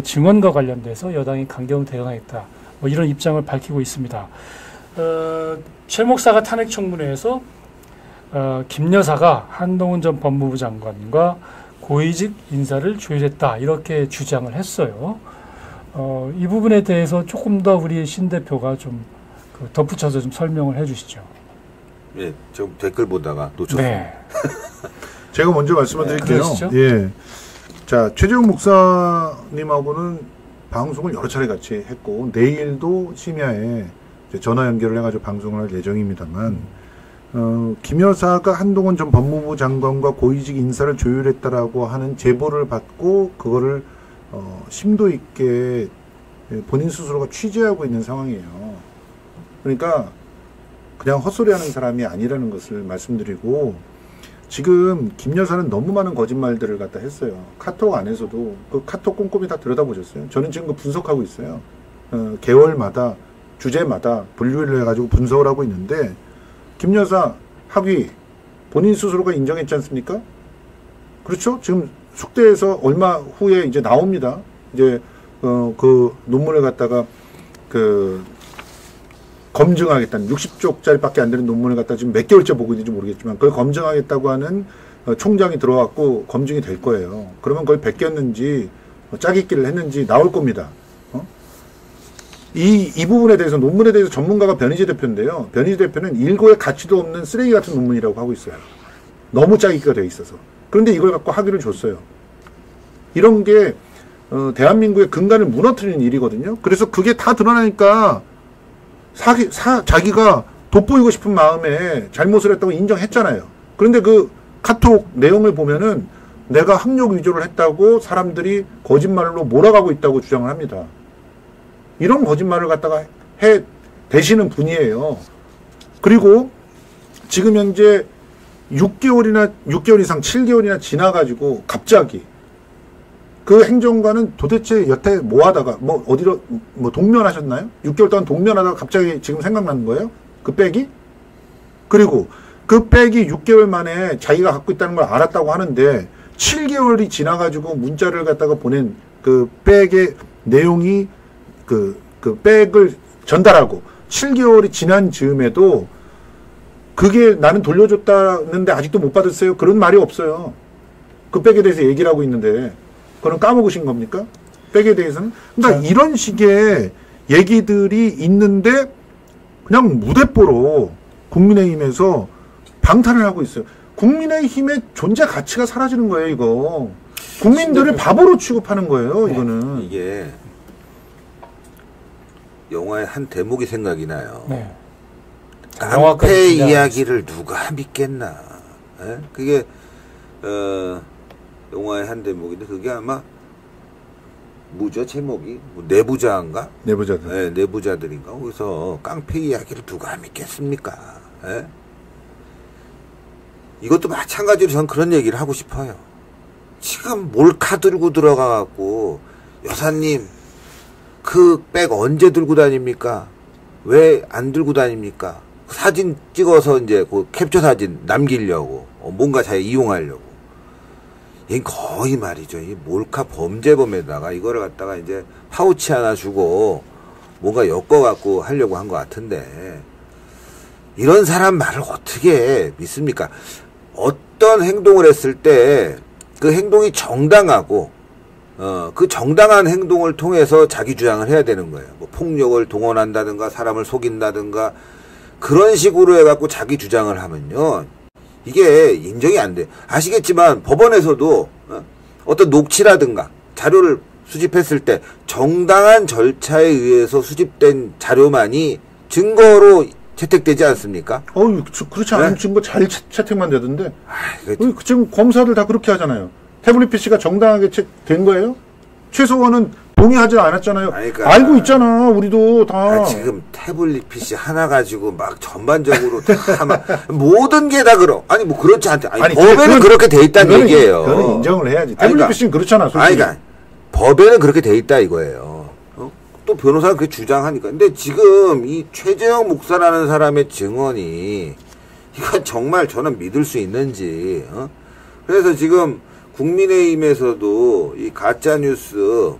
증언과 관련돼서 여당이 강경 대응하겠다 뭐 이런 입장을 밝히고 있습니다. 최 목사가 탄핵 청문회에서 김 여사가 한동훈 전 법무부 장관과 고위직 인사를 조율했다 이렇게 주장을 했어요. 이 부분에 대해서 조금 더 우리 신 대표가 좀 덧붙여서 좀 설명을 해주시죠. 예, 좀 댓글 보다가 놓쳤어요. 네. 제가 먼저 말씀을 드릴게요. 예. 자, 최재형 목사님하고는 방송을 여러 차례 같이 했고 내일도 심야에 전화 연결을 해가지고 방송을 할 예정입니다만 김 여사가 한동훈 전 법무부 장관과 고위직 인사를 조율했다라고 하는 제보를 받고 그거를 심도 있게 본인 스스로가 취재하고 있는 상황이에요. 그러니까 그냥 헛소리하는 사람이 아니라는 것을 말씀드리고 지금 김 여사는 너무 많은 거짓말들을 갖다 했어요. 카톡 안에서도 그 카톡 꼼꼼히 다 들여다보셨어요. 저는 지금 그 분석하고 있어요. 계월마다 주제마다 분류를 해가지고 분석을 하고 있는데 김 여사 학위 본인 스스로가 인정했지 않습니까? 그렇죠? 지금 숙대에서 얼마 후에 이제 나옵니다. 이제 그 논문을 갖다가 검증하겠다는 60쪽짜리밖에 안 되는 논문을 갖다 지금 몇 개월째 보고 있는지 모르겠지만 그걸 검증하겠다고 하는 총장이 들어왔고 검증이 될 거예요. 그러면 그걸 베꼈는지 짜깁기를 했는지 나올 겁니다. 이 부분에 대해서 논문에 대해서 전문가가 변희재 대표인데요. 변희재 대표는 일고의 가치도 없는 쓰레기 같은 논문이라고 하고 있어요. 너무 짜기가 돼 있어서. 그런데 이걸 갖고 학위를 줬어요. 이런 게 대한민국의 근간을 무너뜨리는 일이거든요. 그래서 그게 다 드러나니까 자기가 돋보이고 싶은 마음에 잘못을 했다고 인정했잖아요. 그런데 그 카톡 내용을 보면은 내가 학력 위조를 했다고 사람들이 거짓말로 몰아가고 있다고 주장을 합니다. 이런 거짓말을 갖다가 대시는 분이에요. 그리고 지금 현재 6개월 이상 7개월이나 지나가지고 갑자기 그 행정관은 도대체 여태 뭐 하다가 어디로 동면하셨나요? 6개월 동안 동면하다가 갑자기 지금 생각나는 거예요? 그 백이? 그리고 그 백이 6개월 만에 자기가 갖고 있다는 걸 알았다고 하는데 7개월이 지나가지고 문자를 갖다가 보낸 그 백의 내용이 그 백을 전달하고 7개월이 지난 즈음에도 그게 나는 돌려줬다는데 아직도 못 받았어요. 그런 말이 없어요. 그 백에 대해서 얘기를 하고 있는데 그건 까먹으신 겁니까? 백에 대해서는. 그러니까 이런 식의 얘기들이 있는데 그냥 무대뽀로 국민의힘에서 방탄을 하고 있어요. 국민의힘의 존재 가치가 사라지는 거예요, 이거. 국민들을 바보로 취급하는 거예요, 이거는. 이게 영화의 한 대목이 생각이 나요. 네. 깡패 이야기를 누가 믿겠나. 에? 그게 영화의 한 대목인데 그게 아마 뭐죠 제목이 내부자인가? 내부자들. 네, 내부자들인가? 거기서 깡패 이야기를 누가 믿겠습니까? 에? 이것도 마찬가지로 전 그런 얘기를 하고 싶어요. 지금 몰카 들고 들어가갖고 여사님 그 백 언제 들고 다닙니까? 왜 안 들고 다닙니까? 사진 찍어서 이제 그 캡처 사진 남기려고 뭔가 잘 이용하려고. 이 거의 말이죠. 이 몰카 범죄범에다가 이거를 갖다가 이제 파우치 하나 주고 뭔가 엮어갖고 하려고 한 것 같은데 이런 사람 말을 어떻게 믿습니까? 어떤 행동을 했을 때 그 행동이 정당하고 그 정당한 행동을 통해서 자기 주장을 해야 되는 거예요. 뭐 폭력을 동원한다든가 사람을 속인다든가 그런 식으로 해갖고 자기 주장을 하면요. 이게 인정이 안 돼. 아시겠지만 법원에서도 어떤 녹취라든가 자료를 수집했을 때 정당한 절차에 의해서 수집된 자료만이 증거로 채택되지 않습니까? 그렇지 않은 네? 증거 잘 채택만 되던데. 그렇죠. 지금 검사들 다 그렇게 하잖아요. 태블릿 PC가 정당하게 된 거예요? 최소한은 동의하지 않았잖아요. 그러니까, 알고 있잖아, 우리도 다. 지금 태블릿 PC 하나 가지고 막 전반적으로 다 막 모든 게 다 그러. 아니 뭐 그렇지 않다. 아니 법에는 그렇게 돼 있다는 얘기예요. 그건 인정을 해야지. 태블릿 PC는 그렇잖아, 솔직히. 그러니까 법에는 그렇게 돼 있다 이거예요. 또 변호사가 그렇게 주장하니까. 근데 지금 이 최재형 목사라는 사람의 증언이 이건 정말 저는 믿을 수 있는지. 그래서 지금 국민의힘에서도 이 가짜뉴스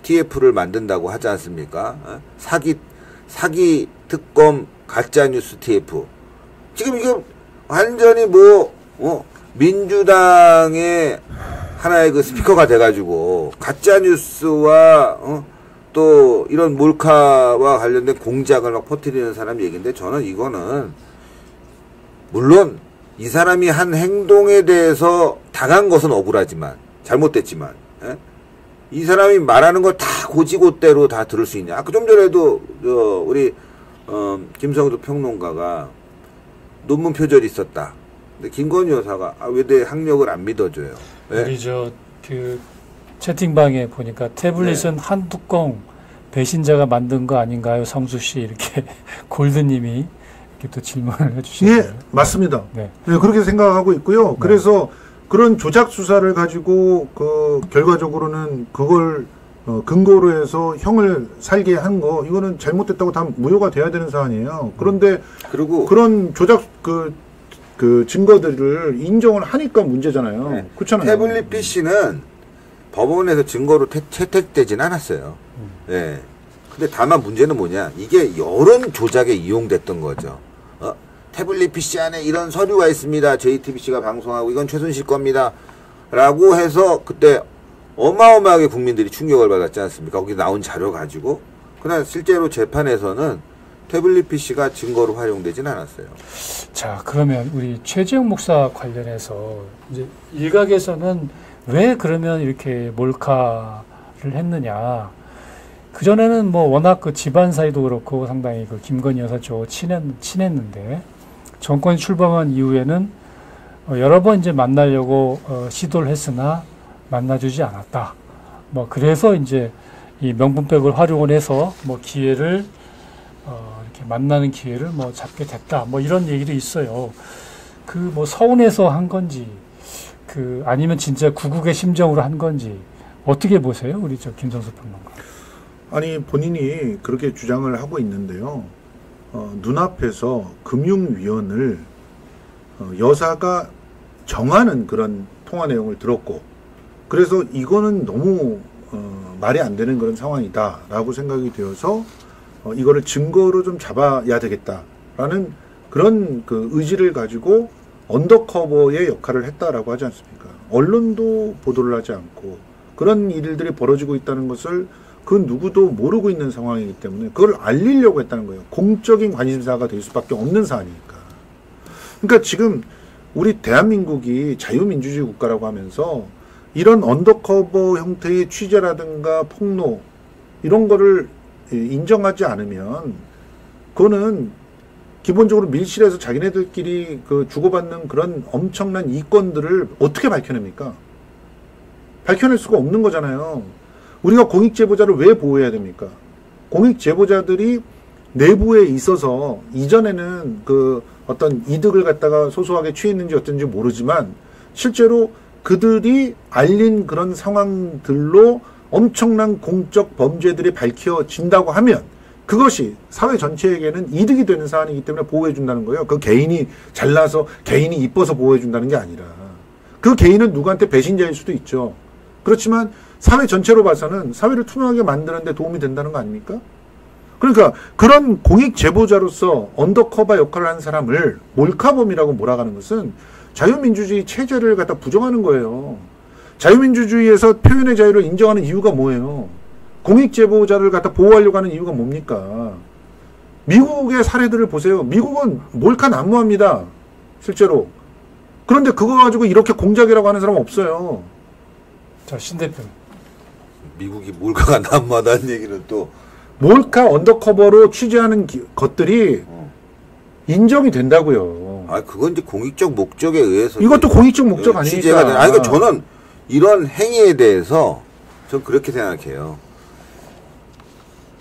TF를 만든다고 하지 않습니까? 사기 특검 가짜뉴스 TF. 지금 이게 완전히 민주당의 하나의 그 스피커가 돼가지고 가짜뉴스와 또 이런 몰카와 관련된 공작을 막 퍼뜨리는 사람 얘기인데 저는 이거는 물론 이 사람이 한 행동에 대해서 당한 것은 억울하지만 잘못됐지만 이 사람이 말하는 걸 다 고지고대로 다 들을 수 있냐. 아까 좀 전에도 우리 김성도 평론가가 논문 표절이 있었다. 근데 김건희 여사가 왜 내 학력을 안 믿어줘요? 우리 그 채팅방에 보니까 태블릿은 한 뚜껑 배신자가 만든 거 아닌가요, 성수 씨? 이렇게 골드님이 이렇게 또 질문을 해주시네요. 예, 맞습니다. 네. 네, 그렇게 생각하고 있고요. 그래서 그런 조작 수사를 가지고 결과적으로는 그걸 근거로 해서 형을 살게 한 거 이거는 잘못됐다고 다 무효가 돼야 되는 사안이에요. 그런데 그리고 그런 조작 그 증거들을 인정을 하니까 문제잖아요. 네. 그렇잖아요. 태블릿 PC는 법원에서 증거로 채택되진 않았어요. 예. 근데 다만 문제는 뭐냐? 이게 여론 조작에 이용됐던 거죠. 태블릿 PC 안에 이런 서류가 있습니다. JTBC가 방송하고 이건 최순실 겁니다. 라고 해서 그때 어마어마하게 국민들이 충격을 받았지 않습니까? 거기 나온 자료 가지고. 그러나 실제로 재판에서는 태블릿 PC가 증거로 활용되진 않았어요. 자, 그러면 우리 최재형 목사 관련해서 이제 일각에서는 왜 그러면 이렇게 몰카를 했느냐. 그전에는 뭐 워낙 그 집안 사이도 그렇고 상당히 그 김건희 여사 쪽 친했는데 정권이 출범한 이후에는 여러 번 이제 만나려고 시도를 했으나 만나주지 않았다. 뭐 그래서 이제 이 명분백을 활용을 해서 뭐 기회를 이렇게 만나는 기회를 뭐 잡게 됐다. 뭐 이런 얘기도 있어요. 그 뭐 서운해서 한 건지 그 아니면 진짜 구국의 심정으로 한 건지 어떻게 보세요, 우리 저 김성수 평론가? 아니 본인이 그렇게 주장을 하고 있는데요. 눈앞에서 금융위원을 여사가 정하는 그런 통화 내용을 들었고, 그래서 이거는 너무 말이 안 되는 그런 상황이다라고 생각이 되어서 이거를 증거로 좀 잡아야 되겠다라는 그런 그 의지를 가지고 언더커버의 역할을 했다라고 하지 않습니까? 언론도 보도를 하지 않고 그런 일들이 벌어지고 있다는 것을 그 누구도 모르고 있는 상황이기 때문에 그걸 알리려고 했다는 거예요. 공적인 관심사가 될 수밖에 없는 사안이니까. 그러니까 지금 우리 대한민국이 자유민주주의 국가라고 하면서 이런 언더커버 형태의 취재라든가 폭로 이런 거를 인정하지 않으면 그거는 기본적으로 밀실에서 자기네들끼리 그 주고받는 그런 엄청난 이권들을 어떻게 밝혀냅니까? 밝혀낼 수가 없는 거잖아요. 우리가 공익제보자를 왜 보호해야 됩니까? 공익제보자들이 내부에 있어서 이전에는 그 어떤 이득을 갖다가 소소하게 취했는지 어쩐지 모르지만 실제로 그들이 알린 그런 상황들로 엄청난 공적 범죄들이 밝혀진다고 하면 그것이 사회 전체에게는 이득이 되는 사안이기 때문에 보호해준다는 거예요. 그 개인이 잘나서 개인이 이뻐서 보호해준다는 게 아니라 그 개인은 누구한테 배신자일 수도 있죠. 그렇지만 사회 전체로 봐서는 사회를 투명하게 만드는 데 도움이 된다는 거 아닙니까? 그러니까 그런 공익 제보자로서 언더커버 역할을 한 사람을 몰카범이라고 몰아가는 것은 자유민주주의 체제를 갖다 부정하는 거예요. 자유민주주의에서 표현의 자유를 인정하는 이유가 뭐예요? 공익 제보자를 갖다 보호하려고 하는 이유가 뭡니까? 미국의 사례들을 보세요. 미국은 몰카 난무합니다. 실제로. 그런데 그거 가지고 이렇게 공작이라고 하는 사람은 없어요. 자, 신 대표님. 미국이 몰카가 난무하다는 얘기는 또 몰카 언더커버로 취재하는 것들이 인정이 된다고요. 아, 그건 이제 공익적 목적에 의해서 이것도 공익적 목적 아닙니까? 아니, 그러니까 저는 이런 행위에 대해서 전 그렇게 생각해요.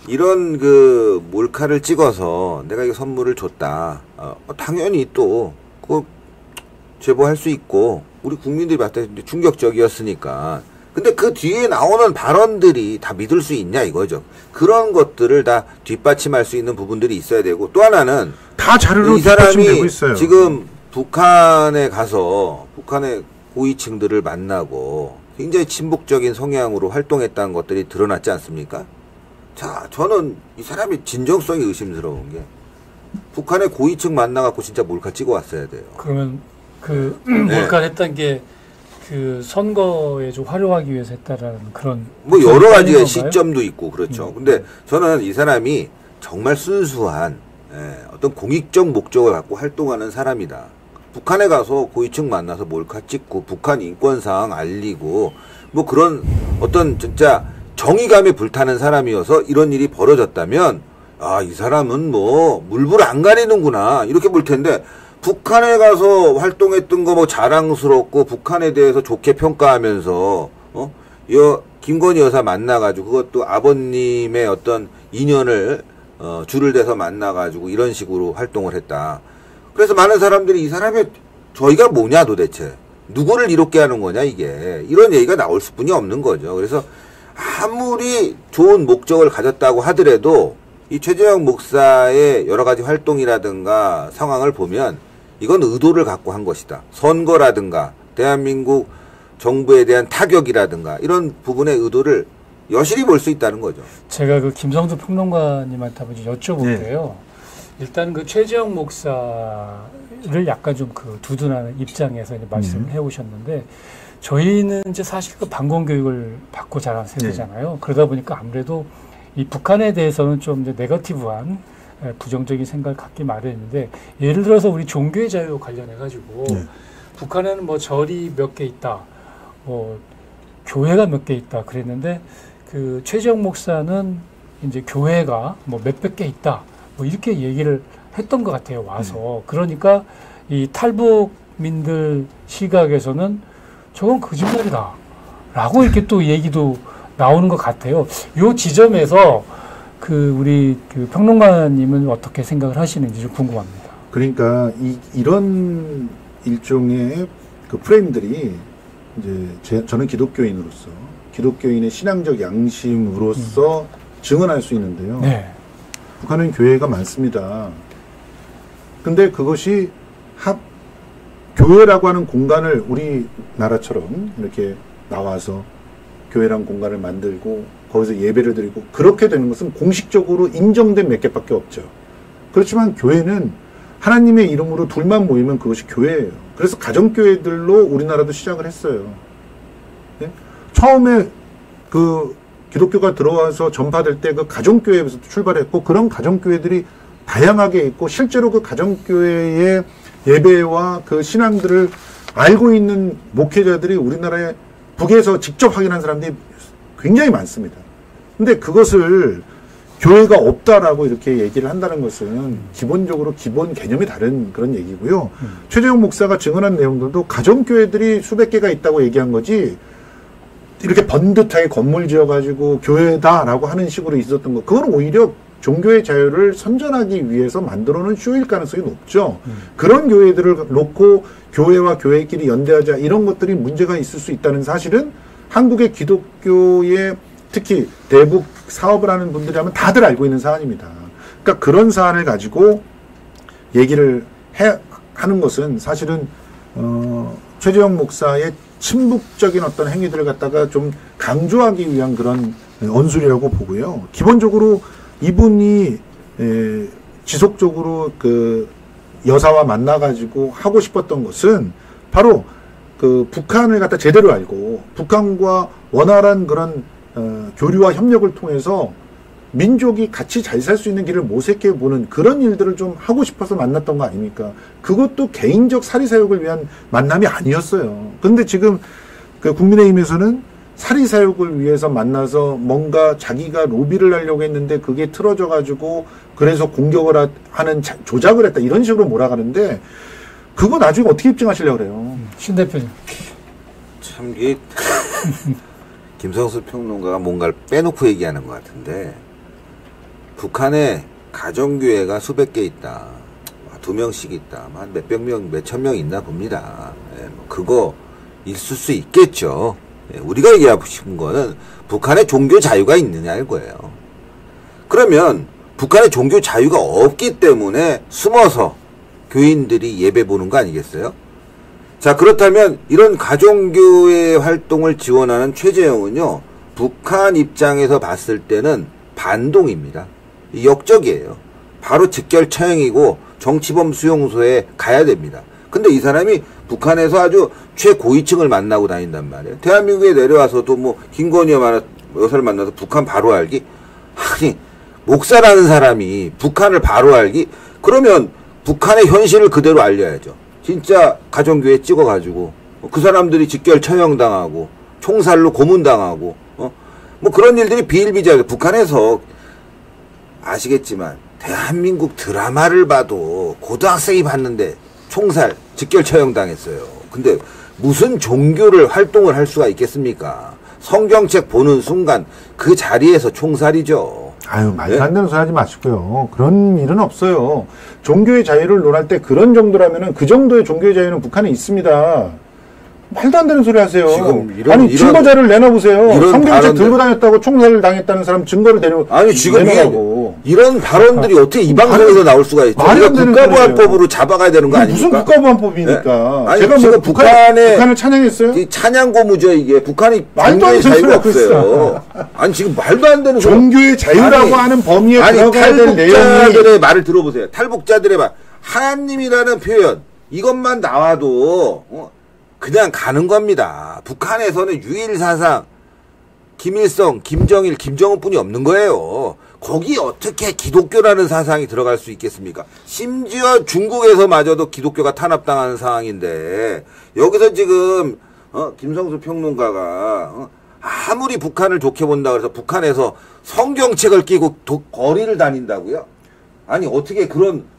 이런 그 몰카를 찍어서 내가 이거 선물을 줬다. 당연히 또 그 제보할 수 있고 우리 국민들이 봤을 때 충격적이었으니까. 근데 그 뒤에 나오는 발언들이 다 믿을 수 있냐 이거죠. 그런 것들을 다 뒷받침할 수 있는 부분들이 있어야 되고, 또 하나는 다 자료로 이 사람이 뒷받침되고 있어요. 지금 북한에 가서 북한의 고위층들을 만나고 굉장히 친북적인 성향으로 활동했다는 것들이 드러났지 않습니까? 자, 저는 이 사람이 진정성이 의심스러운 게 북한의 고위층 만나갖고 진짜 몰카 찍어 왔어야 돼요. 그러면 그 몰카를 했던 게 그 선거에 좀 활용하기 위해서 했다라는 그런 뭐 여러 가지의 시점도 있고 그렇죠. 근데 저는 이 사람이 정말 순수한 어떤 공익적 목적을 갖고 활동하는 사람이다. 북한에 가서 고위층 만나서 몰카 찍고 북한 인권사항 알리고 뭐 그런 어떤 진짜 정의감에 불타는 사람이어서 이런 일이 벌어졌다면 아, 이 사람은 뭐 물불 안 가리는구나 이렇게 볼 텐데, 북한에 가서 활동했던 거 뭐 자랑스럽고 북한에 대해서 좋게 평가하면서 김건희 여사 만나가지고 그것도 아버님의 어떤 인연을 줄을 대서 만나가지고 이런 식으로 활동을 했다. 그래서 많은 사람들이 이 사람의 저희가 뭐냐 도대체 누구를 이롭게 하는 거냐 이게 이런 얘기가 나올 수뿐이 없는 거죠. 그래서 아무리 좋은 목적을 가졌다고 하더라도 이 최재형 목사의 여러 가지 활동이라든가 상황을 보면 이건 의도를 갖고 한 것이다. 선거라든가 대한민국 정부에 대한 타격이라든가 이런 부분의 의도를 여실히 볼 수 있다는 거죠. 제가 그 김성수 평론가님한테 한번 여쭤볼게요. 네. 일단 그 최재형 목사를 약간 좀 그 두둔하는 입장에서 이제 말씀을 해오셨는데, 저희는 이제 사실 그 방공 교육을 받고 자란 세대잖아요. 그러다 보니까 아무래도 이 북한에 대해서는 좀 이제 네거티브한 부정적인 생각을 갖기 마련인데 예를 들어서 우리 종교의 자유 관련해 가지고 북한에는 뭐 절이 몇 개 있다, 뭐 교회가 몇 개 있다 그랬는데 그 최재형 목사는 이제 교회가 뭐 몇백 개 있다, 뭐 이렇게 얘기를 했던 것 같아요 와서. 그러니까 이 탈북민들 시각에서는 저건 거짓말이다라고 이렇게 또 얘기도 나오는 것 같아요. 요 지점에서 그 우리 그 평론가님은 어떻게 생각을 하시는지 좀 궁금합니다. 그러니까 이런 일종의 그 프레임들이 이제 저는 기독교인으로서 기독교인의 신앙적 양심으로서 증언할 수 있는데요. 네. 북한은 교회가 많습니다. 근데 그것이 교회라고 하는 공간을 우리나라처럼 이렇게 나와서 교회란 공간을 만들고 거기서 예배를 드리고 그렇게 되는 것은 공식적으로 인정된 몇 개밖에 없죠. 그렇지만 교회는 하나님의 이름으로 둘만 모이면 그것이 교회예요. 그래서 가정교회들로 우리나라도 시작을 했어요. 네? 처음에 그 기독교가 들어와서 전파될 때 그 가정교회에서 출발했고 그런 가정교회들이 다양하게 있고 실제로 그 가정교회의 예배와 그 신앙들을 알고 있는 목회자들이 우리나라의 북에서 직접 확인한 사람들이 굉장히 많습니다. 근데 그것을 교회가 없다라고 이렇게 얘기를 한다는 것은 기본적으로 기본 개념이 다른 그런 얘기고요. 최재형 목사가 증언한 내용들도 가정교회들이 수백 개가 있다고 얘기한 거지 이렇게 번듯하게 건물 지어가지고 교회다라고 하는 식으로 있었던 거, 그건 오히려 종교의 자유를 선전하기 위해서 만들어 놓은 쇼일 가능성이 높죠. 그런 교회들을 놓고 교회와 교회끼리 연대하자 이런 것들이 문제가 있을 수 있다는 사실은 한국의 기독교의 특히 대북 사업을 하는 분들이 하면 다들 알고 있는 사안입니다. 그러니까 그런 사안을 가지고 얘기를 하는 것은 사실은 최재형 목사의 친북적인 어떤 행위들을 갖다가 좀 강조하기 위한 그런 언술이라고 보고요. 기본적으로 이분이 지속적으로 그 여사와 만나가지고 하고 싶었던 것은 바로 그 북한을 갖다 제대로 알고 북한과 원활한 그런 교류와 협력을 통해서 민족이 같이 잘 살 수 있는 길을 모색해 보는 그런 일들을 좀 하고 싶어서 만났던 거 아닙니까? 그것도 개인적 사리사욕을 위한 만남이 아니었어요. 근데 지금 그 국민의힘에서는 사리사욕을 위해서 만나서 뭔가 자기가 로비를 하려고 했는데 그게 틀어져 가지고 그래서 공격을 하는 조작을 했다 이런 식으로 몰아가는데 그거 나중에 어떻게 입증하시려고 그래요? 신 대표님. 참 이게 김성수 평론가가 뭔가를 빼놓고 얘기하는 것 같은데 북한에 가정교회가 수백 개 있다. 2명씩 있다. 한 몇백 명, 몇천 명 있나 봅니다. 예, 뭐 그거 있을 수 있겠죠. 예, 우리가 얘기하고 싶은 거는 북한의 종교 자유가 있느냐일 거예요. 그러면 북한의 종교 자유가 없기 때문에 숨어서 교인들이 예배 보는 거 아니겠어요? 자, 그렇다면 이런 가정교회 활동을 지원하는 최재형은요, 북한 입장에서 봤을 때는 반동입니다. 역적이에요. 바로 직결 처형이고 정치범 수용소에 가야 됩니다. 근데 이 사람이 북한에서 아주 최고위층을 만나고 다닌단 말이에요. 대한민국에 내려와서도 뭐 김건희 여사를 만나서 북한 바로 알기? 아니, 목사라는 사람이 북한을 바로 알기? 그러면 북한의 현실을 그대로 알려야죠. 진짜 가정교회 찍어가지고 그 사람들이 직결 처형당하고 총살로 고문당하고 뭐 그런 일들이 비일비재하게 북한에서 아시겠지만 대한민국 드라마를 봐도 고등학생이 봤는데 총살 직결 처형당했어요. 근데 무슨 종교를 활동을 할 수가 있겠습니까? 성경책 보는 순간 그 자리에서 총살이죠. 아유, 말도 안 되는 소리 하지 마시고요. 그런 일은 없어요. 종교의 자유를 논할 때 그런 정도라면은 그 정도의 종교의 자유는 북한에 있습니다. 말도 안 되는 소리 하세요. 지금 아니, 증거 자료를 내놔보세요. 성경책 발언들, 들고 다녔다고 총살을 당했다는 사람 증거를 아니, 지금 내놓으라고. 이런 발언들이 어떻게 이 방송에서 나올 수가 있죠? 말이 안 되는 국가보안법으로 잡아가야 되는 거 아닙니까? 무슨 국가보안법입니까? 네? 아니, 제가 지금 뭐 북한을 찬양했어요? 이 찬양 고무죠, 이게. 북한이 말도 안 종교의 자유가 되는 소리 없어요. 아니, 지금 말도 안 되는 소리. 종교의 자유라고 하는 범위에 들어가야 될 내용이. 탈북자들의 말을 들어보세요. 탈북자들의 말. 하나님이라는 표현, 이것만 나와도, 그냥 가는 겁니다. 북한에서는 유일사상 김일성, 김정일, 김정은뿐이 없는 거예요. 거기 어떻게 기독교라는 사상이 들어갈 수 있겠습니까? 심지어 중국에서마저도 기독교가 탄압당하는 상황인데 여기서 지금 김성수 평론가가 아무리 북한을 좋게 본다 그래서 북한에서 성경책을 끼고 거리를 다닌다고요? 아니 어떻게 그런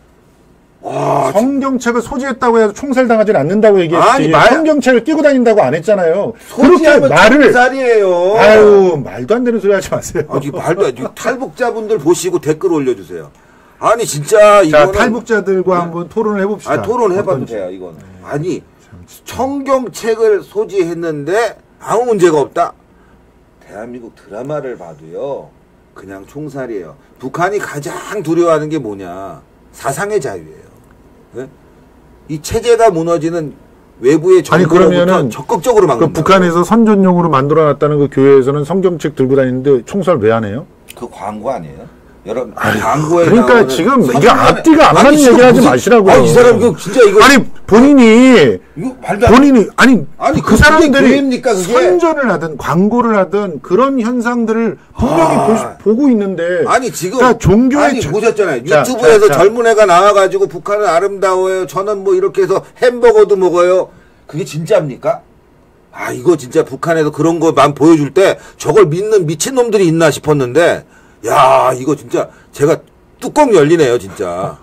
성경책을 소지했다고 해서 총살당하지는 않는다고 얘기했지. 아니, 성경책을 끼고 다닌다고 안 했잖아요. 그렇게 소지하면 말을 총살이에요. 아유 말도 안 되는 소리 하지 마세요. 아니 말도 안 돼. 탈북자분들 보시고 댓글 올려주세요. 아니 진짜 이거는 탈북자들과 한번 토론을 해봅시다. 토론해봐도 돼요 이거는. 아니 성경책을 소지했는데 아무 문제가 없다. 대한민국 드라마를 봐도요 그냥 총살이에요. 북한이 가장 두려워하는 게 뭐냐? 사상의 자유예요. 네? 이 체제가 무너지는 외부의 정부로부터 적극적으로 막는다. 북한에서 선전용으로 만들어놨다는 그 교회에서는 성경책 들고 다니는데 총살 왜 안 해요? 그 광고 아니에요? 여러분 광고에 그러니까 지금 이게 앞뒤가 안 맞는 얘기 하지 마시라고요. 이 사람 이거 진짜 이거 아니 본인이 이거 말도 안 본인이 아니 그 사람들이 교회입니까, 그게? 선전을 하든 광고를 하든 그런 현상들을 분명히 보고 있는데 아니 지금 그러니까 종교의 아니 보셨잖아요. 유튜브에서 젊은 애가 나와가지고 북한은 아름다워요. 저는 뭐 이렇게 해서 햄버거도 먹어요. 그게 진짜입니까? 아 이거 진짜 북한에서 그런 거만 보여줄 때 저걸 믿는 미친놈들이 있나 싶었는데 야 이거 진짜 제가 뚜껑 열리네요 진짜.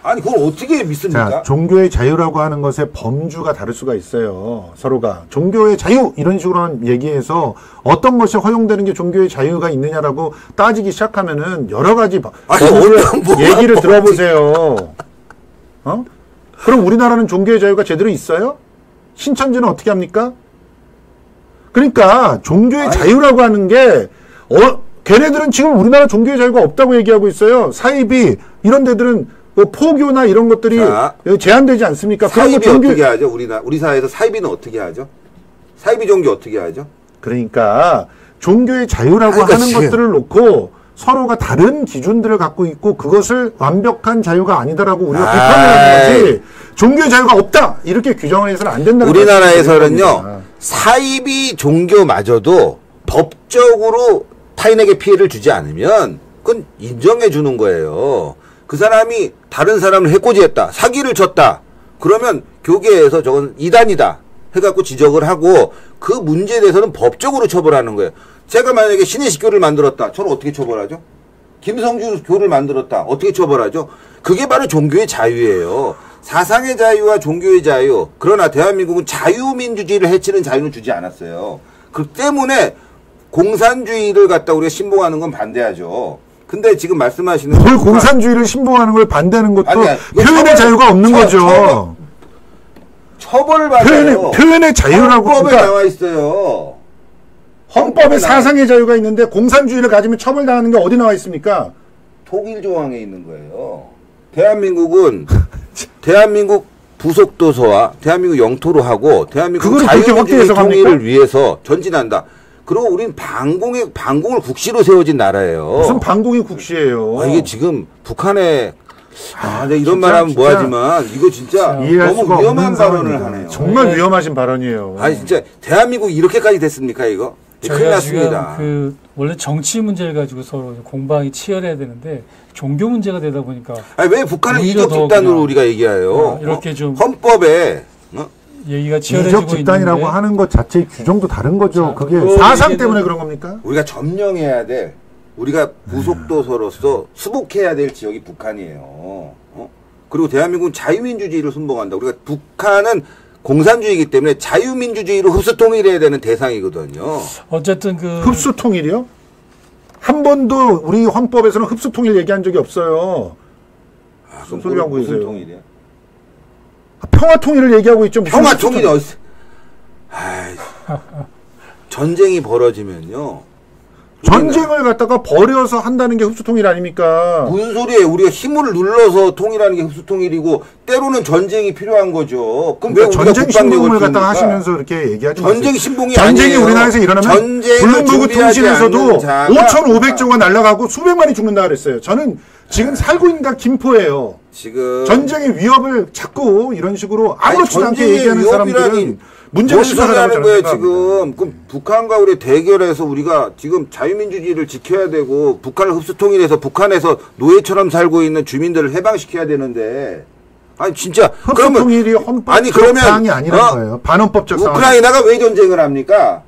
아니 그걸 어떻게 믿습니까? 자, 종교의 자유라고 하는 것의 범주가 다를 수가 있어요. 서로가 종교의 자유 이런 식으로 얘기해서 어떤 것이 허용되는 게 종교의 자유가 있느냐라고 따지기 시작하면은 여러 가지 얘기를 들어보세요. 그럼 우리나라는 종교의 자유가 제대로 있어요? 신천지는 어떻게 합니까? 그러니까 종교의 자유라고 하는 게 걔네들은 지금 우리나라 종교의 자유가 없다고 얘기하고 있어요. 사이비 이런 데들은 뭐 포교나 이런 것들이 제한되지 않습니까? 사이비 어떻게 하죠? 우리 사회에서 사이비는 어떻게 하죠? 사이비 종교 어떻게 하죠? 그러니까 종교의 자유라고 하는 것들을 놓고 서로가 다른 기준들을 갖고 있고 그것을 완벽한 자유가 아니다라고 우리가 비판을 하는 거지 종교의 자유가 없다 이렇게 규정을 해서는 안 된다는 우리나라에서는요 사이비 종교마저도 법적으로 타인에게 피해를 주지 않으면 그건 인정해 주는 거예요. 그 사람이 다른 사람을 해코지했다. 사기를 쳤다. 그러면 교계에서 저건 이단이다. 해갖고 지적을 하고 그 문제에 대해서는 법적으로 처벌하는 거예요. 제가 만약에 신의식교를 만들었다. 저는 어떻게 처벌하죠? 김성주 교를 만들었다. 어떻게 처벌하죠? 그게 바로 종교의 자유예요. 사상의 자유와 종교의 자유. 그러나 대한민국은 자유민주주의를 해치는 자유는 주지 않았어요. 그 때문에 공산주의를 갖다 우리가 신봉하는 건 반대하죠. 근데 지금 말씀하시는 뭘 공산주의를 신봉하는 걸 반대하는 것도 표현의 자유가 없는 거죠. 처벌을 받아요. 표현의 자유라고 헌법에 나와 있어요. 헌법에 사상의 자유가 있는데 공산주의를 가지면 처벌당하는 게 어디 나와 있습니까? 통일 조항에 있는 거예요. 대한민국은 대한민국 부속도서와 대한민국 영토로 하고 대한민국 자유민주주의 통일을 위해서 전진한다. 그리고 우린 반공을 국시로 세워진 나라예요. 무슨 반공이 국시예요? 이게 지금 북한에 이런 말하면 뭐하지만 이거 진짜 너무 위험한 발언을 하네요. 정말 위험하신 발언이에요. 아니 진짜 대한민국이 이렇게 됐습니까 이거? 큰일 났습니다. 원래 정치 문제를 가지고 서로 공방이 치열해야 되는데 종교 문제가 되다 보니까 왜 북한을 이적 집단으로 우리가 얘기해요? 이렇게 좀 헌법에 얘기가 치열해지고 이적 집단이라고 있는데. 하는 것 자체의 규정도 다른 거죠. 그게 사상 때문에 그런 겁니까? 우리가 점령해야 될 우리가 부속도서로서 수복해야 될 지역이 북한이에요. 그리고 대한민국은 자유민주주의를 순봉한다. 우리가 북한은 공산주의이기 때문에 자유민주주의로 흡수통일해야 되는 대상이거든요. 어쨌든 흡수통일이요? 한 번도 우리 헌법에서는 흡수통일 얘기한 적이 없어요. 무슨 소리 하고 계세요? 통일이야? 평화통일을 얘기하고 있죠. 평화통일이 어딨어? 전쟁이 벌어지면요. 전쟁을 갖다가 버려서 한다는 게 흡수통일 아닙니까? 무슨 소리예요? 우리가 힘을 눌러서 통일하는 게 흡수통일이고 때로는 전쟁이 필요한 거죠. 그럼 왜 우리가 전쟁 신봉을 갖다가 하시면서 이렇게 얘기하지 마세요. 전쟁 신봉이 전쟁이 아니에요. 우리나라에서 일어나면 블룸버그 통신에서도 5,500조가 날아가고 수백만이 죽는다 그랬어요. 저는 지금 살고 있는 다 김포예요. 지금 전쟁의 위협을 자꾸 이런 식으로 아무렇지도 않게 얘기하는 사람들은 문제가 심각하다고 하는 거예요 지금. 그럼 북한과 우리 대결해서 우리가 지금 자유민주주의를 지켜야 되고 북한을 흡수통일해서 북한에서 노예처럼 살고 있는 주민들을 해방시켜야 되는데 아니 진짜 흡수통일이 헌법적 사항이 아니라는 거예요. 반헌법적 사항. 우크라이나가 왜 전쟁을 합니까?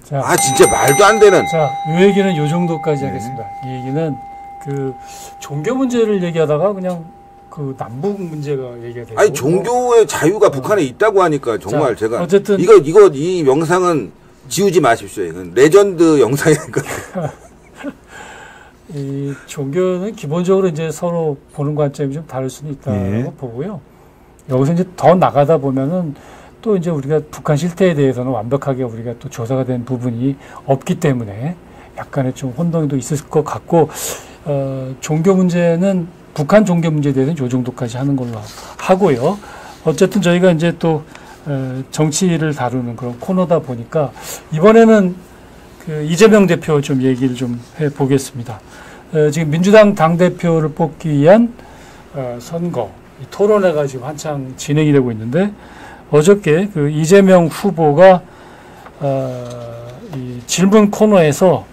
자, 진짜 말도 안 되는. 자, 이 얘기는 요 정도까지 하겠습니다. 이 얘기는 그 종교 문제를 얘기하다가 그냥 그 남북 문제가 얘기가 되고. 아니 종교의 자유가 북한에 있다고 하니까 정말 자, 제가 어쨌든 이 영상은 지우지 마십시오. 이건 레전드 영상이니까. 이 종교는 기본적으로 이제 서로 보는 관점이 좀 다를 수는 있다고 보고요. 여기서 이제 더 나가다 보면은 또 이제 우리가 북한 실태에 대해서는 완벽하게 우리가 또 조사가 된 부분이 없기 때문에 약간의 좀 혼동도 있을 것 같고, 종교 문제는 북한 종교 문제에 대해서는 이 정도까지 하는 걸로 하고요. 어쨌든 저희가 이제 또 정치를 다루는 그런 코너다 보니까 이번에는 그 이재명 대표 좀 얘기를 좀 해보겠습니다. 지금 민주당 당대표를 뽑기 위한 선거, 토론회가 지금 한창 진행이 되고 있는데 어저께 그 이재명 후보가 이 질문 코너에서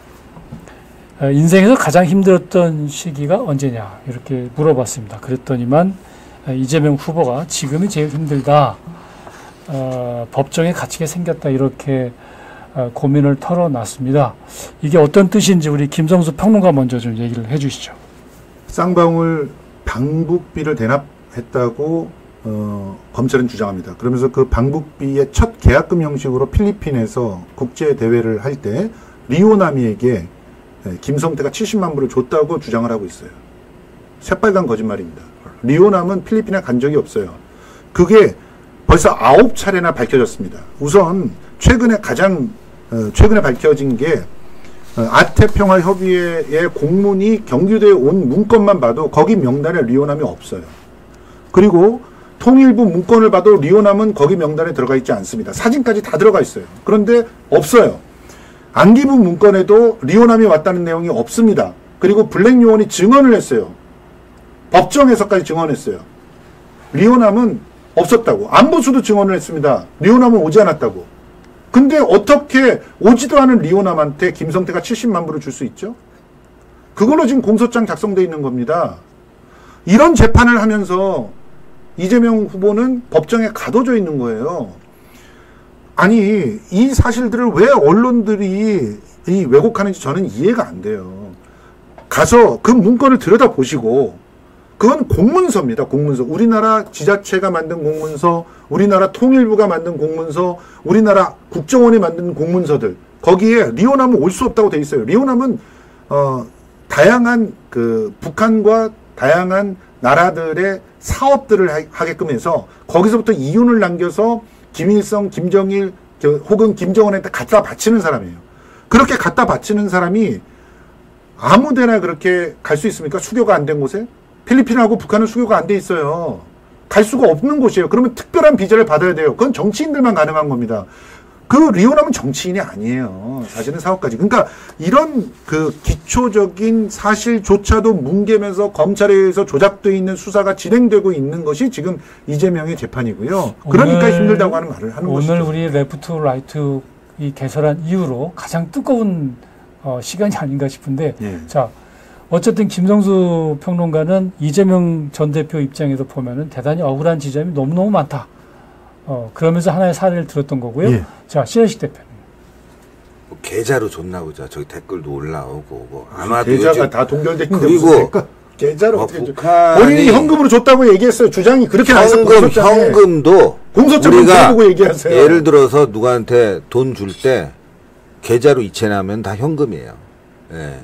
인생에서 가장 힘들었던 시기가 언제냐 이렇게 물어봤습니다. 그랬더니만 이재명 후보가 지금이 제일 힘들다, 법정에 갇히게 생겼다 이렇게 고민을 털어놨습니다. 이게 어떤 뜻인지 우리 김성수 평론가 먼저 좀 얘기를 해주시죠. 쌍방울 방북비를 대납했다고 검찰은 주장합니다. 그러면서 그 방북비의 첫 계약금 형식으로 필리핀에서 국제 대회를 할 때 리오나미에게 김성태가 70만 불을 줬다고 주장을 하고 있어요. 새빨간 거짓말입니다. 리오남은 필리핀에 간 적이 없어요. 그게 벌써 9차례나 밝혀졌습니다. 우선 최근에 밝혀진 게 아태평화협의회의 공문이 경규대에 온 문건만 봐도 거기 명단에 리오남이 없어요. 그리고 통일부 문건을 봐도 리오남은 거기 명단에 들어가 있지 않습니다. 사진까지 다 들어가 있어요. 그런데 없어요. 안기부 문건에도 리오남이 왔다는 내용이 없습니다. 그리고 블랙 요원이 증언을 했어요. 법정에서까지 증언했어요. 리오남은 없었다고. 안보수도 증언을 했습니다. 리오남은 오지 않았다고. 근데 어떻게 오지도 않은 리오남한테 김성태가 70만 불을 줄 수 있죠? 그걸로 지금 공소장 작성돼 있는 겁니다. 이런 재판을 하면서 이재명 후보는 법정에 가둬져 있는 거예요. 아니, 이 사실들을 왜 언론들이 왜곡하는지 저는 이해가 안 돼요. 가서 그 문건을 들여다보시고, 그건 공문서입니다. 공문서. 우리나라 지자체가 만든 공문서, 우리나라 통일부가 만든 공문서, 우리나라 국정원이 만든 공문서들. 거기에 리오남은 올 수 없다고 돼 있어요. 리오남은 다양한 그 북한과 다양한 나라들의 사업들을 하게끔 해서 거기서부터 이윤을 남겨서 김일성, 김정일 혹은 김정은한테 갖다 바치는 사람이에요. 그렇게 갖다 바치는 사람이 아무데나 그렇게 갈 수 있습니까? 수교가 안 된 곳에? 필리핀하고 북한은 수교가 안 돼 있어요. 갈 수가 없는 곳이에요. 그러면 특별한 비자를 받아야 돼요. 그건 정치인들만 가능한 겁니다. 그 리오남은 정치인이 아니에요. 사실은 사업가지. 그러니까 이런 그 기초적인 사실조차도 뭉개면서 검찰에 의해서 조작되어 있는 수사가 진행되고 있는 것이 지금 이재명의 재판이고요. 그러니까 힘들다고 하는 말을 하는 것이죠. 오늘 우리 레프트 라이트 이 개설한 이후로 가장 뜨거운 시간이 아닌가 싶은데, 자, 어쨌든 김성수 평론가는 이재명 전 대표 입장에서 보면은 대단히 억울한 지점이 너무너무 많다. 그러면서 하나의 사례를 들었던 거고요. 자, 신혜식 대표님. 계좌로 줬나 보자. 저기 댓글도 올라오고 뭐 아마도 계좌가 다 동결돼 있는데 그리고 계좌로 어떻게 북한이 본인이 현금으로 줬다고 얘기했어요. 주장이 그렇게 현금도 공소장을 보고 얘기하세요. 예를 들어서 누구한테 돈 줄 때 계좌로 이체하면 다 현금이에요. 예.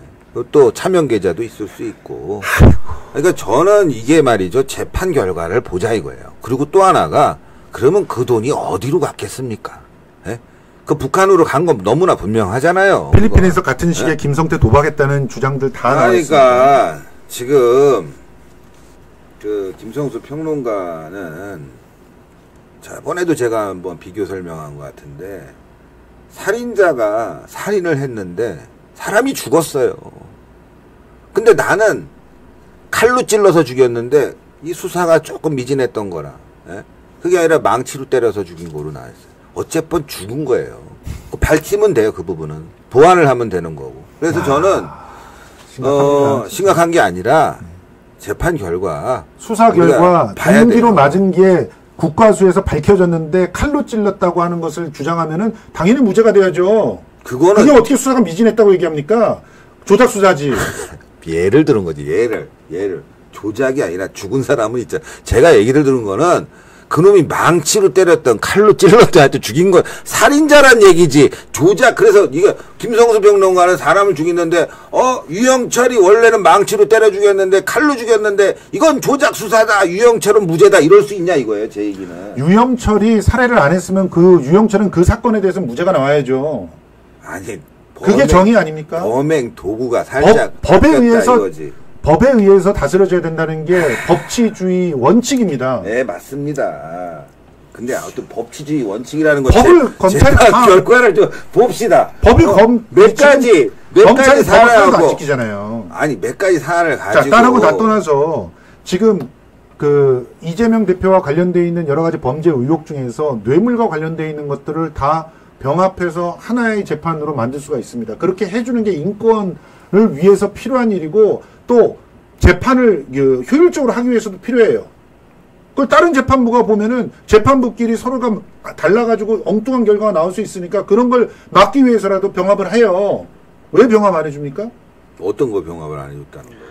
또 차명 계좌도 있을 수 있고. 그러니까 저는 이게 말이죠. 재판 결과를 보자 이거예요. 그리고 또 하나가 그러면 그 돈이 어디로 갔겠습니까? 예? 그 북한으로 간 건 너무나 분명하잖아요. 필리핀에서 그거. 같은 시기에 예? 김성태 도박했다는 주장들 다 나왔습니다. 그러니까 지금 그 김성수 평론가는 저번에도 제가 한번 비교 설명한 것 같은데 살인자가 살인을 했는데 사람이 죽었어요. 근데 나는 칼로 찔러서 죽였는데 이 수사가 조금 미진했던 거라. 예? 그게 아니라 망치로 때려서 죽인 거로 나왔어요. 어쨌든 죽은 거예요. 밝히면 돼요. 그 부분은. 보완을 하면 되는 거고. 그래서 저는 심각한 게 아니라 재판 결과 수사 결과 동기로 맞은 게 국과수에서 밝혀졌는데 칼로 찔렀다고 하는 것을 주장하면은 당연히 무죄가 돼야죠. 그게 어떻게 수사가 미진했다고 얘기합니까? 조작 수사지. 예를 들은 거지. 예를 조작이 아니라 죽은 사람은 있잖아. 제가 얘기를 들은 거는 그놈이 망치로 때렸던 칼로 찔렀던 하여튼 죽인 건 살인자란 얘기지. 조작. 그래서 이거 김성수 평론가는 사람을 죽였는데 유영철이 원래는 망치로 때려 죽였는데 칼로 죽였는데 이건 조작 수사다. 유영철은 무죄다. 이럴 수 있냐 이거예요. 제 얘기는. 유영철이 살해를 안 했으면 그 유영철은 그 사건에 대해서 무죄가 나와야죠. 아니 그게 정의 아닙니까? 범행 도구가 살짝 법에 의해서 이거지. 법에 의해서 다스려져야 된다는 게 법치주의 원칙입니다. 네, 맞습니다. 근데 어떤 법치주의 원칙이라는 것 법을 검찰이 결과를 좀 봅시다. 법이 몇 가지 사안을 안 지키잖아요. 아니 몇 가지 사안을 가지고. 자, 다른 거 다 떠나서 지금 그 이재명 대표와 관련돼 있는 여러 가지 범죄 의혹 중에서 뇌물과 관련돼 있는 것들을 다 병합해서 하나의 재판으로 만들 수가 있습니다. 그렇게 해주는 게 인권을 위해서 필요한 일이고 또 재판을 효율적으로 하기 위해서도 필요해요. 그걸 다른 재판부가 보면은 재판부끼리 서로가 달라가지고 엉뚱한 결과가 나올 수 있으니까 그런 걸 막기 위해서라도 병합을 해요. 왜 병합 안 해줍니까? 어떤 거 병합을 안 해줬다는 거예요?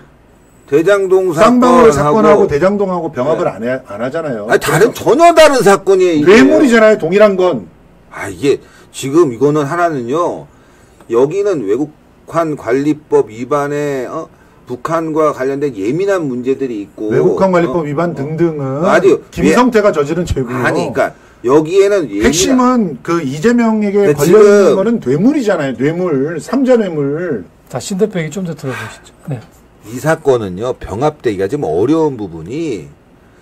대장동 쌍방울 사건하고 대장동하고 병합을 안 하잖아요. 아니, 전혀 다른 사건이에요. 뇌물이잖아요. 동일한 건. 이게 지금 이거는 하나는요. 여기는 외국환 관리법 위반에 북한과 관련된 예민한 문제들이 있고 외국환 관리법 위반 등등은 아니요. 김성태가 저지른 죄고요. 아니 그러니까 여기에는 핵심은 그 이재명에게 걸려있는 거는 뇌물이잖아요. 뇌물. 3자 뇌물. 자, 신 대표 얘기 좀 더 들어보시죠. 네. 이 사건은요. 병합되기가 좀 어려운 부분이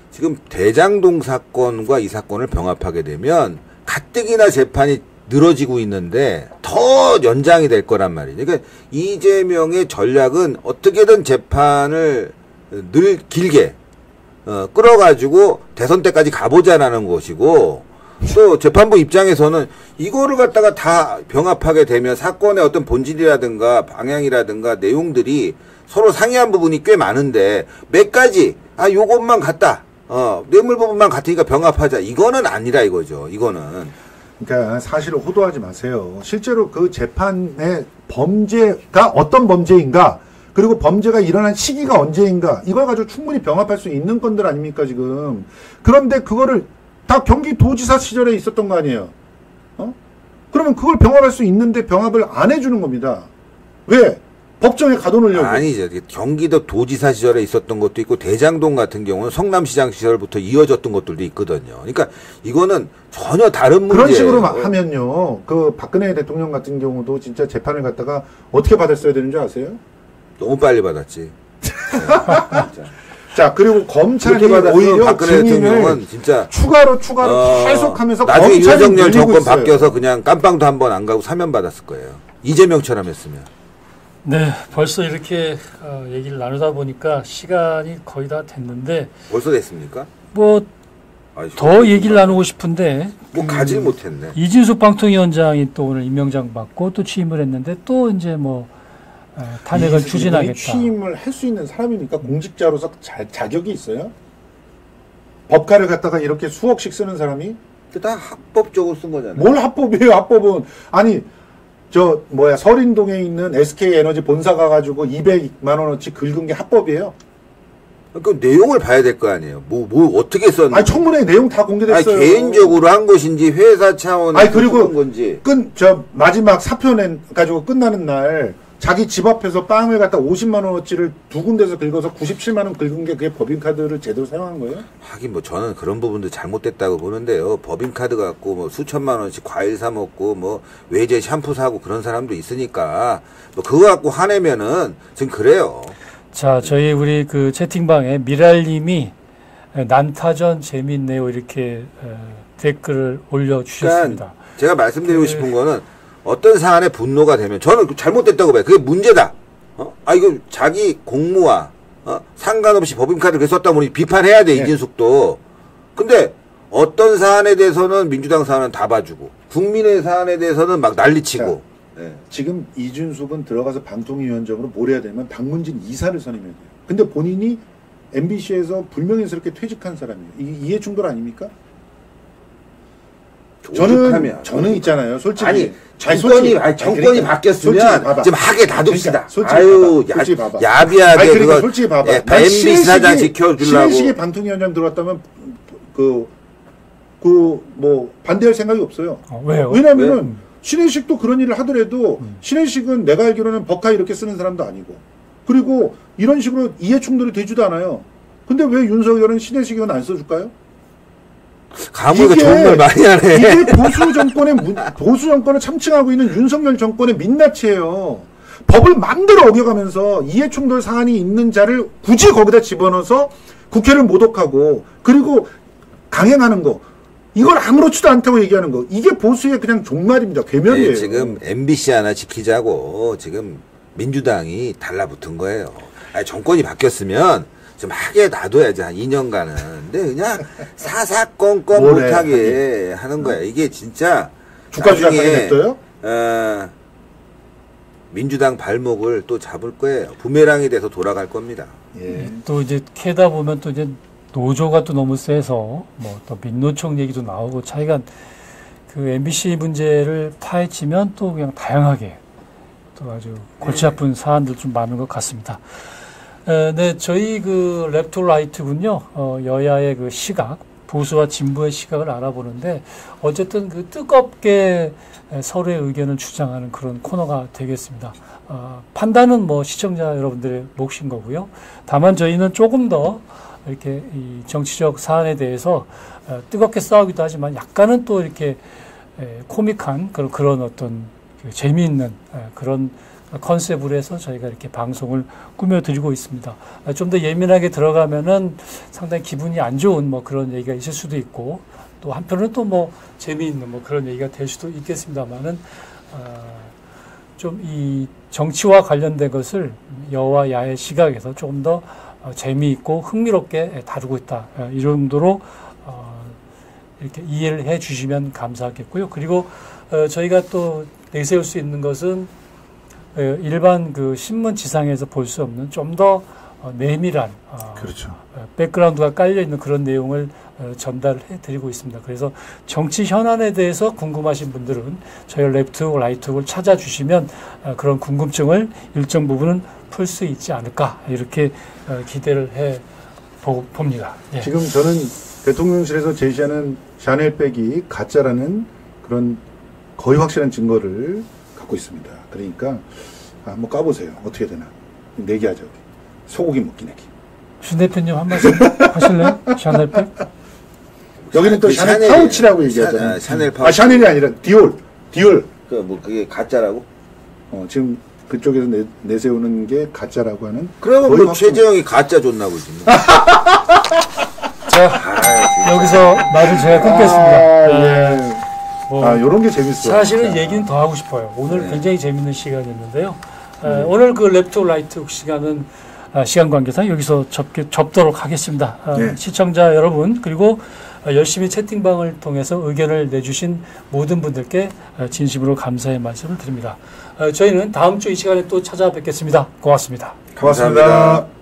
지금 대장동 사건과 이 사건을 병합하게 되면 가뜩이나 재판이 늘어지고 있는데 더 연장이 될 거란 말이죠. 그러니까 이재명의 전략은 어떻게든 재판을 늘 길게 끌어가지고 대선 때까지 가보자라는 것이고 또 재판부 입장에서는 이거를 갖다가 다 병합하게 되면 사건의 어떤 본질이라든가 방향이라든가 내용들이 서로 상이한 부분이 꽤 많은데 몇 가지 요것만 같다. 뇌물 부분만 같으니까 병합하자. 이거는 아니라 이거죠. 이거는. 그러니까 사실을 호도하지 마세요. 실제로 그 재판의 범죄가 어떤 범죄인가 그리고 범죄가 일어난 시기가 언제인가 이걸 가지고 충분히 병합할 수 있는 건들 아닙니까 지금. 그런데 그거를 다 경기도지사 시절에 있었던 거 아니에요. 그러면 그걸 병합할 수 있는데 병합을 안 해주는 겁니다. 왜? 법정에 가둬놓으려고. 아니죠. 경기도 도지사 시절에 있었던 것도 있고 대장동 같은 경우는 성남시장 시절부터 이어졌던 것들도 있거든요. 그러니까 이거는 전혀 다른 문제예요. 그런 식으로 하면요. 그 박근혜 대통령 같은 경우도 진짜 재판을 갖다가 어떻게 받았어야 되는 줄 아세요? 너무 빨리 받았지. 자, 그리고 검찰이 오히려 증인을 진짜 추가로 계속하면서 나중에 윤석열 정권 바뀌어서 그냥 깜빵도 한 번 안 가고 사면 받았을 거예요. 이재명처럼 했으면. 네, 벌써 이렇게 얘기를 나누다 보니까 시간이 거의 다 됐는데 벌써 됐습니까? 뭐 더 얘기를 나누고 싶은데 뭐 가질 못했네. 이진숙 방통위원장이 또 오늘 임명장 받고 또 취임을 했는데 또 이제 뭐 탄핵을 추진하겠다. 취임을 할 수 있는 사람입니까? 공직자로서 자격이 있어요? 법카를 갖다가 이렇게 수억씩 쓰는 사람이? 다 합법적으로 쓴 거잖아요. 뭘 합법이에요? 합법은 아니 서린동에 있는 SK에너지 본사 가가지고 200만 원어치 긁은 게 합법이에요? 그 내용을 봐야 될 거 아니에요. 뭐 어떻게 썼는지. 아니 청문회 내용 다 공개됐어요. 아니, 개인적으로 한 것인지 회사 차원에서 그리고 건지. 마지막 사표 가지고 끝나는 날 자기 집 앞에서 빵을 갖다 50만 원어치를 두 군데서 긁어서 97만 원 긁은 게 그게 법인카드를 제대로 사용한 거예요? 하긴 뭐 저는 그런 부분도 잘못됐다고 보는데요. 법인카드 갖고 뭐 수천만 원씩 과일 사 먹고 뭐 외제 샴푸 사고 그런 사람도 있으니까 뭐 그거 갖고 화내면은 지금 그래요. 자, 저희 우리 그 채팅방에 미랄님이 난타전 재밌네요 이렇게 댓글을 올려주셨습니다. 그러니까 제가 말씀드리고 싶은 거는 어떤 사안에 분노가 되면 저는 잘못됐다고 봐요. 그게 문제다. 이거 자기 공무와 상관없이 법인카드를 썼다 보니 비판해야 돼. 네. 이진숙도. 근데 어떤 사안에 대해서는 민주당 사안은 다 봐주고 국민의 사안에 대해서는 막 난리치고. 네. 지금 이준숙은 들어가서 방통위원장으로 뭘 해야 되면 박문진 이사를 선임해야 돼요. 근데 본인이 MBC에서 불명예스럽게 퇴직한 사람이에요. 이게 이해충돌 아닙니까? 저는 있잖아요. 솔직히 아니 솔직히, 정권이 바뀌었으면 좀 하게 놔둡시다. 그러니까, 아유 솔직히 봐봐. 야비하게 아니, 그러니까 그거 솔직히 봐봐. MB 사장 지켜주려고. 신혜식이 방통위원장 들어왔다면 뭐 반대할 생각이 없어요. 왜요? 왜냐면은 신혜식도 그런 일을 하더라도 신혜식은 내가 알기로는 법카 이렇게 쓰는 사람도 아니고 그리고 이런 식으로 이해충돌이 되지도 않아요. 근데 왜 윤석열은 신혜식 의원 안 써줄까요? 가무가 좋은 말 많이 하네. 이게 보수 정권을 참칭하고 있는 윤석열 정권의 민낯이에요. 법을 마음대로 어겨가면서 이해충돌 사안이 있는 자를 굳이 거기다 집어넣어서 국회를 모독하고 그리고 강행하는 거 이걸 아무렇지도 않다고 얘기하는 거 이게 보수의 그냥 종말입니다. 괴멸이에요. 네, 지금 MBC 하나 지키자고 지금 민주당이 달라붙은 거예요. 아니, 정권이 바뀌었으면 좀 하게 놔둬야지 한 2년간은. 근데 그냥 사사건건 못하게 하는 거야. 이게 진짜 주가 조작하게 냅둬요? 민주당 발목을 또 잡을 거예요. 부메랑이 돼서 돌아갈 겁니다. 예. 또 이제 캐다 보면 또 이제 노조가 또 너무 세서 뭐 또 민노총 얘기도 나오고 차이가 그 MBC 문제를 파헤치면 또 그냥 다양하게 또 아주 골치 아픈 사안들 좀 많은 것 같습니다. 네, 저희 그 랩투 라이트군요. 여야의 그 시각, 보수와 진보의 시각을 알아보는데 어쨌든 그 뜨겁게 서로의 의견을 주장하는 그런 코너가 되겠습니다. 판단은 뭐 시청자 여러분들의 몫인 거고요. 다만 저희는 조금 더 이렇게 이 정치적 사안에 대해서 뜨겁게 싸우기도 하지만 약간은 또 이렇게 코믹한 그런 어떤 재미있는 그런 컨셉으로 해서 저희가 이렇게 방송을 꾸며드리고 있습니다. 좀 더 예민하게 들어가면은 상당히 기분이 안 좋은 뭐 그런 얘기가 있을 수도 있고 또 한편으로는 또 뭐 재미있는 뭐 그런 얘기가 될 수도 있겠습니다만은 좀 이 정치와 관련된 것을 여와 야의 시각에서 조금 더 재미있고 흥미롭게 다루고 있다. 이 정도로 이렇게 이해를 해 주시면 감사하겠고요. 그리고 저희가 또 내세울 수 있는 것은 일반 그 신문 지상에서 볼 수 없는 좀 더 내밀한 그렇죠. 백그라운드가 깔려 있는 그런 내용을 전달해 드리고 있습니다. 그래서 정치 현안에 대해서 궁금하신 분들은 저희 랩투 라이트를 찾아주시면 그런 궁금증을 일정 부분은 풀 수 있지 않을까 이렇게 기대를 해 봅니다. 예. 지금 저는 대통령실에서 제시하는 샤넬백이 가짜라는 그런 거의 확실한 증거를 갖고 있습니다. 그러니까 한번 까보세요. 어떻게 되나. 내기하자. 소고기 먹기 내기. 신 대표님 한 말씀 하실래요? 샤넬백? 여기는 또 샤넬 파우치라고 얘기하잖아요. 샤넬 파우치. 샤넬이 아니라 디올. 그게 가짜라고? 지금 그쪽에서 내세우는 게 가짜라고 하는. 그러면 뭐 최재형이 가짜 줬나 보지. 뭐. 자, 여기서 말을 제가 끊겠습니다. 예. 요런 게 재밌어요. 사실은 얘기는 더 하고 싶어요. 오늘 굉장히 재밌는 시간이었는데요. 오늘 그 랩투 라이트 시간은 시간 관계상 여기서 접도록 하겠습니다. 시청자 여러분 그리고 열심히 채팅방을 통해서 의견을 내주신 모든 분들께 진심으로 감사의 말씀을 드립니다. 저희는 다음 주 이 시간에 또 찾아뵙겠습니다. 고맙습니다. 고맙습니다.